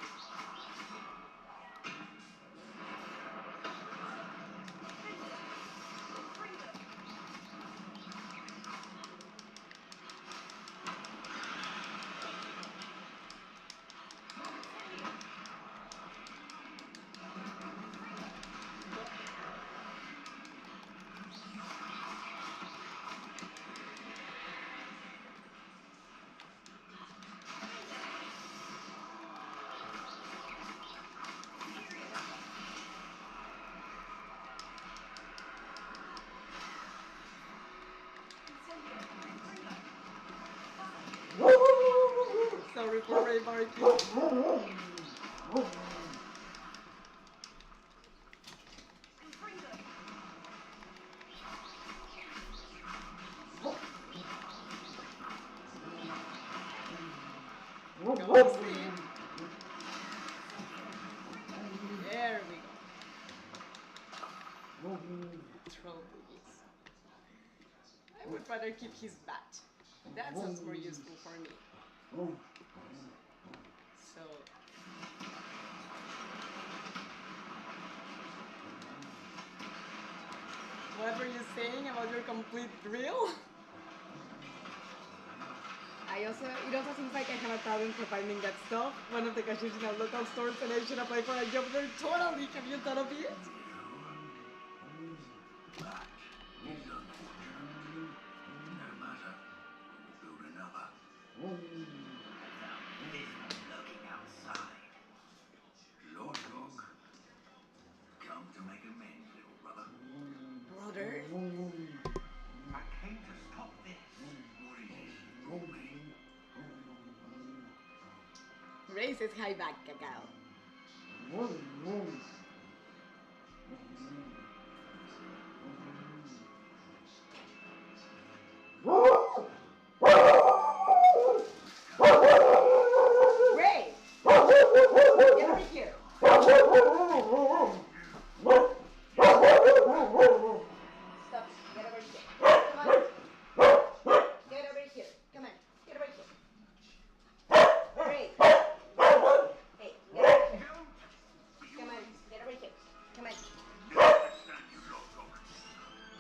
Sorry for remarking. Go to sleep. There we go. Troll boogies. would rather keep his bat. That sounds more useful for me. So... What were you saying about your complete drill? It also seems like I have a talent for finding that stuff. One of the cashiers in a local store said I should apply for a job there. Totally, have you thought of it? That is unfortunate. No matter, we'll build another. This one lurking outside. Look. Come to make amends, little brother. Brother? I came to stop this. What is this you brought me? Ray says hi back, Cacao. Ray! Get over here! Stop, get over here. Come on. Get over here. Come on, get over here. Ray! Hey, get over here. Come on, get over here. Come on.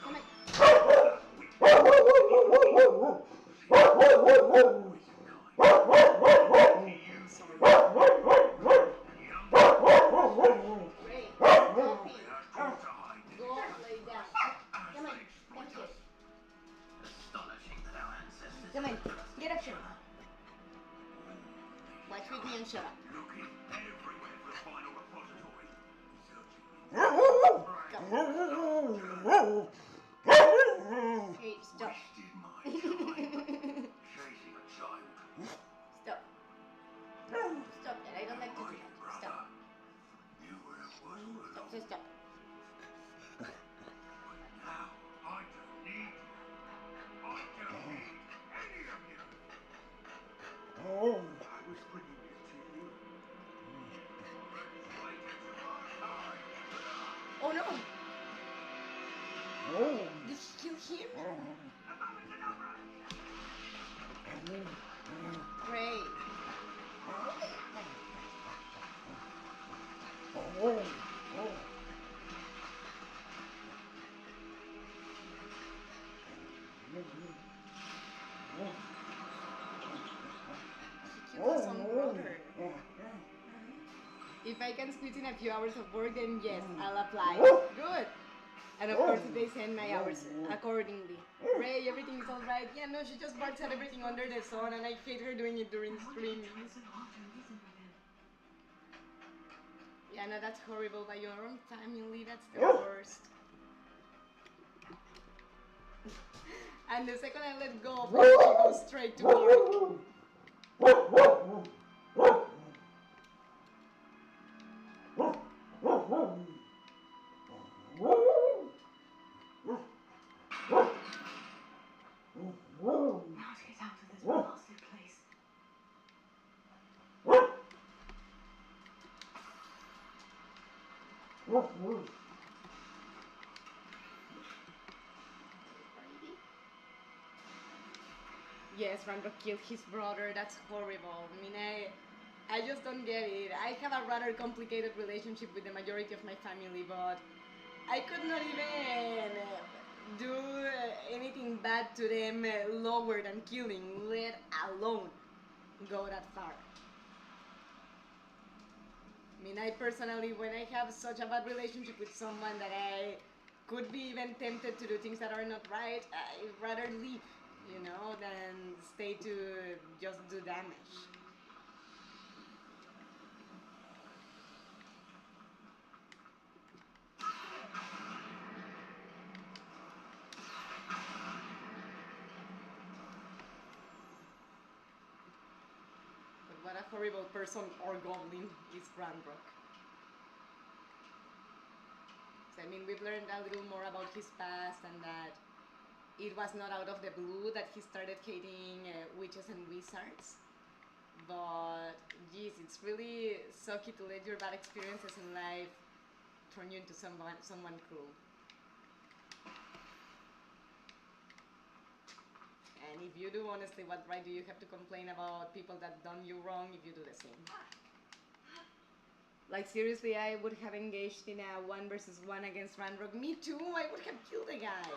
Come on. Ray, stop him. Go lay down. Come on, come here. Astonishing that our ancestors... Come on, get up here. Watch with me and shut up. Looking everywhere for the final repository. Hey, stop. Wasted my time. Chasing a child. Stop. Stop that. I don't like to do that. Stop. Knew where it was all Stop, along. stop. Now, I don't need you. I don't need any of you. I was bringing this to you. Oh no! Did he kill him? Ray. He killed his own brother. If I can squeeze in a few hours of work, then yes, I'll apply. Good. And of course, they send my hours accordingly. Ray, everything is alright. Yeah, no, she just barks at everything under the sun, and I hate her doing it during streaming. Yeah, no, that's horrible. By your own family, that's the worst. And the second I let go of her, she goes straight to bark. Now to get out of this blasted place. Yes, Ranro killed his brother. That's horrible. I mean, I just don't get it. I have a rather complicated relationship with the majority of my family, but I could not even do anything bad to them lower than killing, let alone go that far. I mean, I personally, when I have such a bad relationship with someone that I could be even tempted to do things that are not right, I'd rather leave, you know, than stay to just do damage. What a horrible person or goblin is Ranrock. So, I mean, we've learned a little more about his past and that it was not out of the blue that he started hating witches and wizards. But, geez, it's really sucky to let your bad experiences in life turn you into someone cruel. And if you do, honestly, what right do you have to complain about people that done you wrong if you do the same? Like, seriously, I would have engaged in a 1 versus 1 against Ranrock. Me too, I would have killed the guy.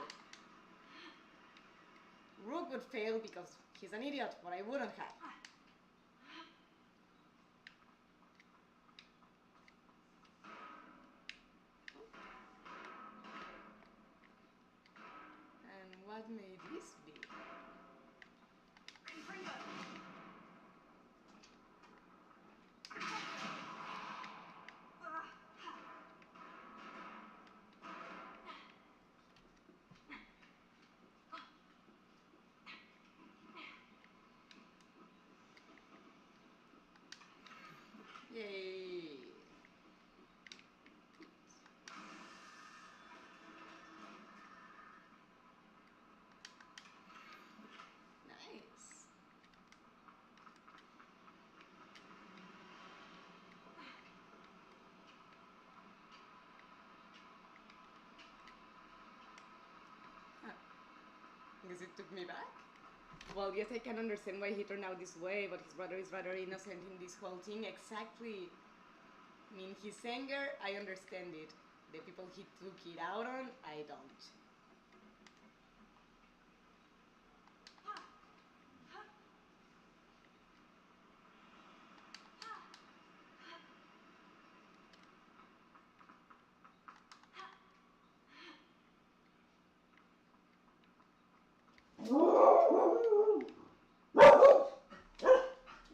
Rook would fail because he's an idiot, but I wouldn't have. And what may this be? Yay! Nice. Huh. Guess it took me back? Well, yes, I can understand why he turned out this way, but his brother is rather innocent in this whole thing. Exactly. I mean, his anger, I understand it. The people he took it out on, I don't.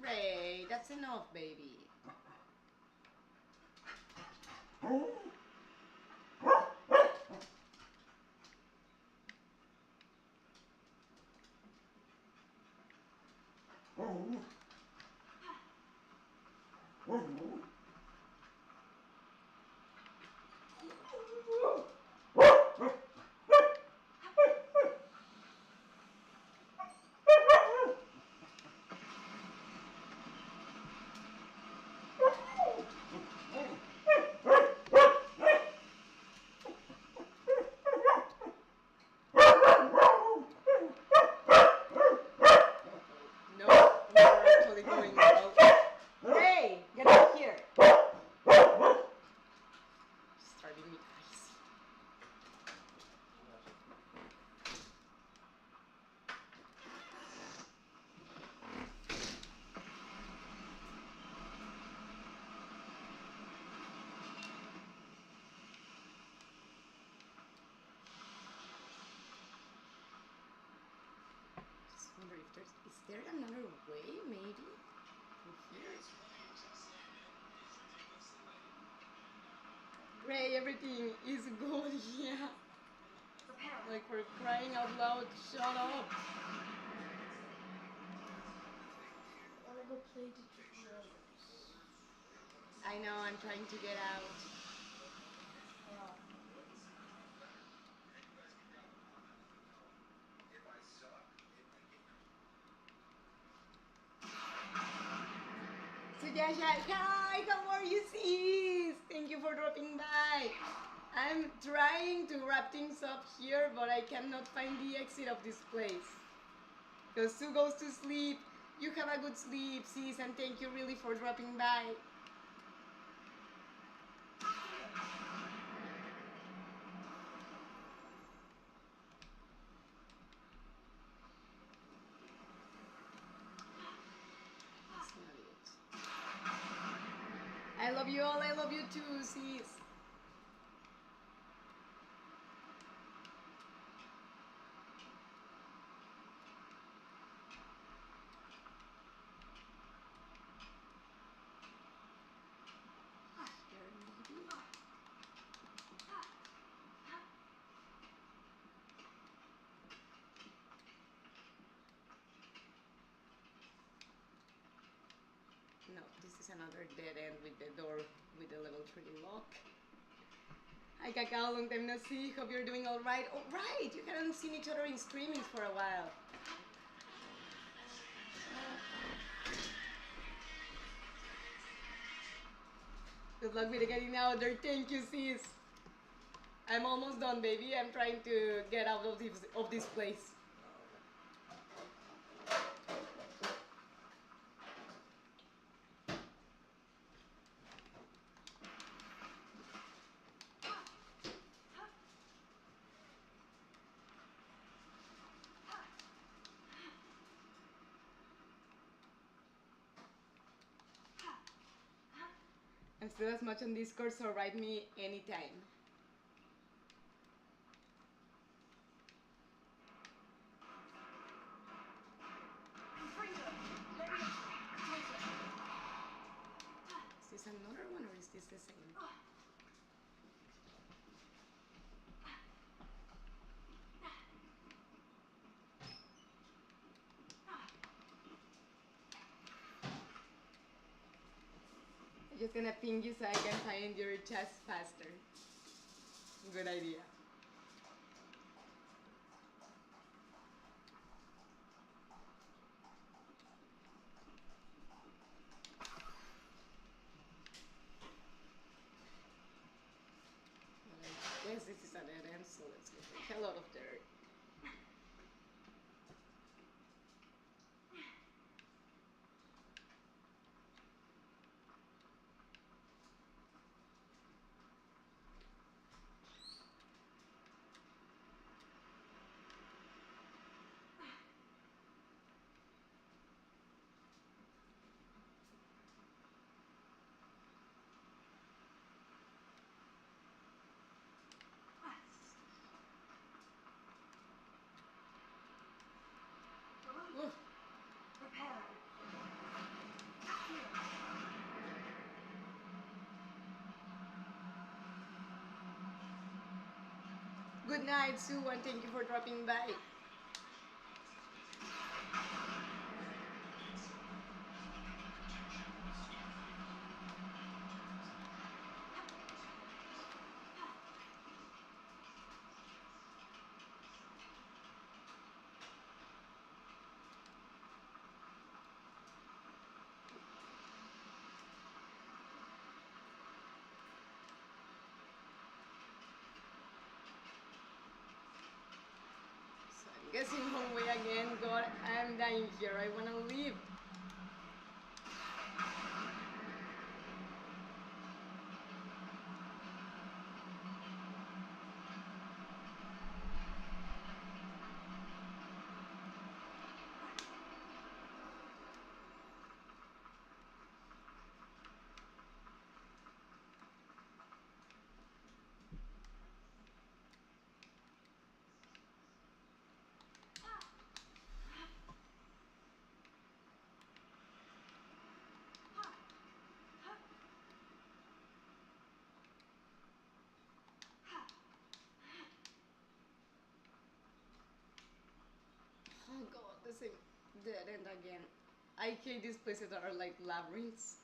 Ray, that's enough, baby. Wonder if is there another way, maybe? Ray, everything is good, yeah. Like we're crying out loud, shut up. Wanna go play tutorials? I know, I'm trying to get out. Sujasha, hi, how are you, sis? Thank you for dropping by. I'm trying to wrap things up here, but I cannot find the exit of this place. Because Sue goes to sleep. You have a good sleep, sis, and thank you really for dropping by. That's not it. I love you all, I love you too, sis. No, this is another dead end with the door with the level 3 lock. Hi Cacao, long time no see. Hope you're doing alright. Oh, right! You haven't seen each other in streamings for a while. Good luck with getting out there. Thank you, sis. I'm almost done, baby. I'm trying to get out of this place. I'm still as much on Discord, so write me anytime. Is this another one or is this the same? I'm just gonna ping you so I can find your chest faster. Good idea. Well, I guess this is a dead end, so let's get the hell out of there. Good night, Sue, and thank you for dropping by. Guessing home way again. God, I'm dying here. I wanna leave. Oh god, the same dead end again. I hate these places that are like labyrinths.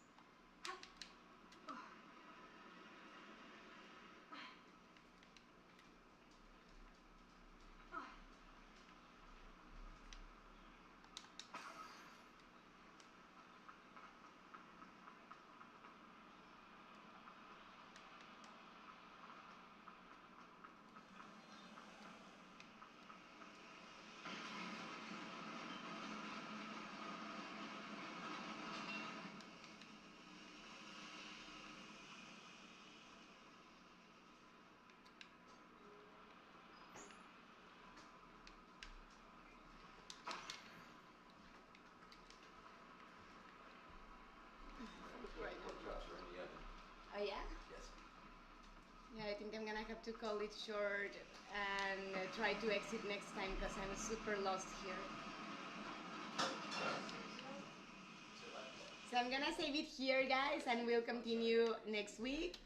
Oh yeah? Yes. Yeah, I think I'm gonna have to call it short and try to exit next time because I'm super lost here. So I'm gonna save it here, guys, and we'll continue next week.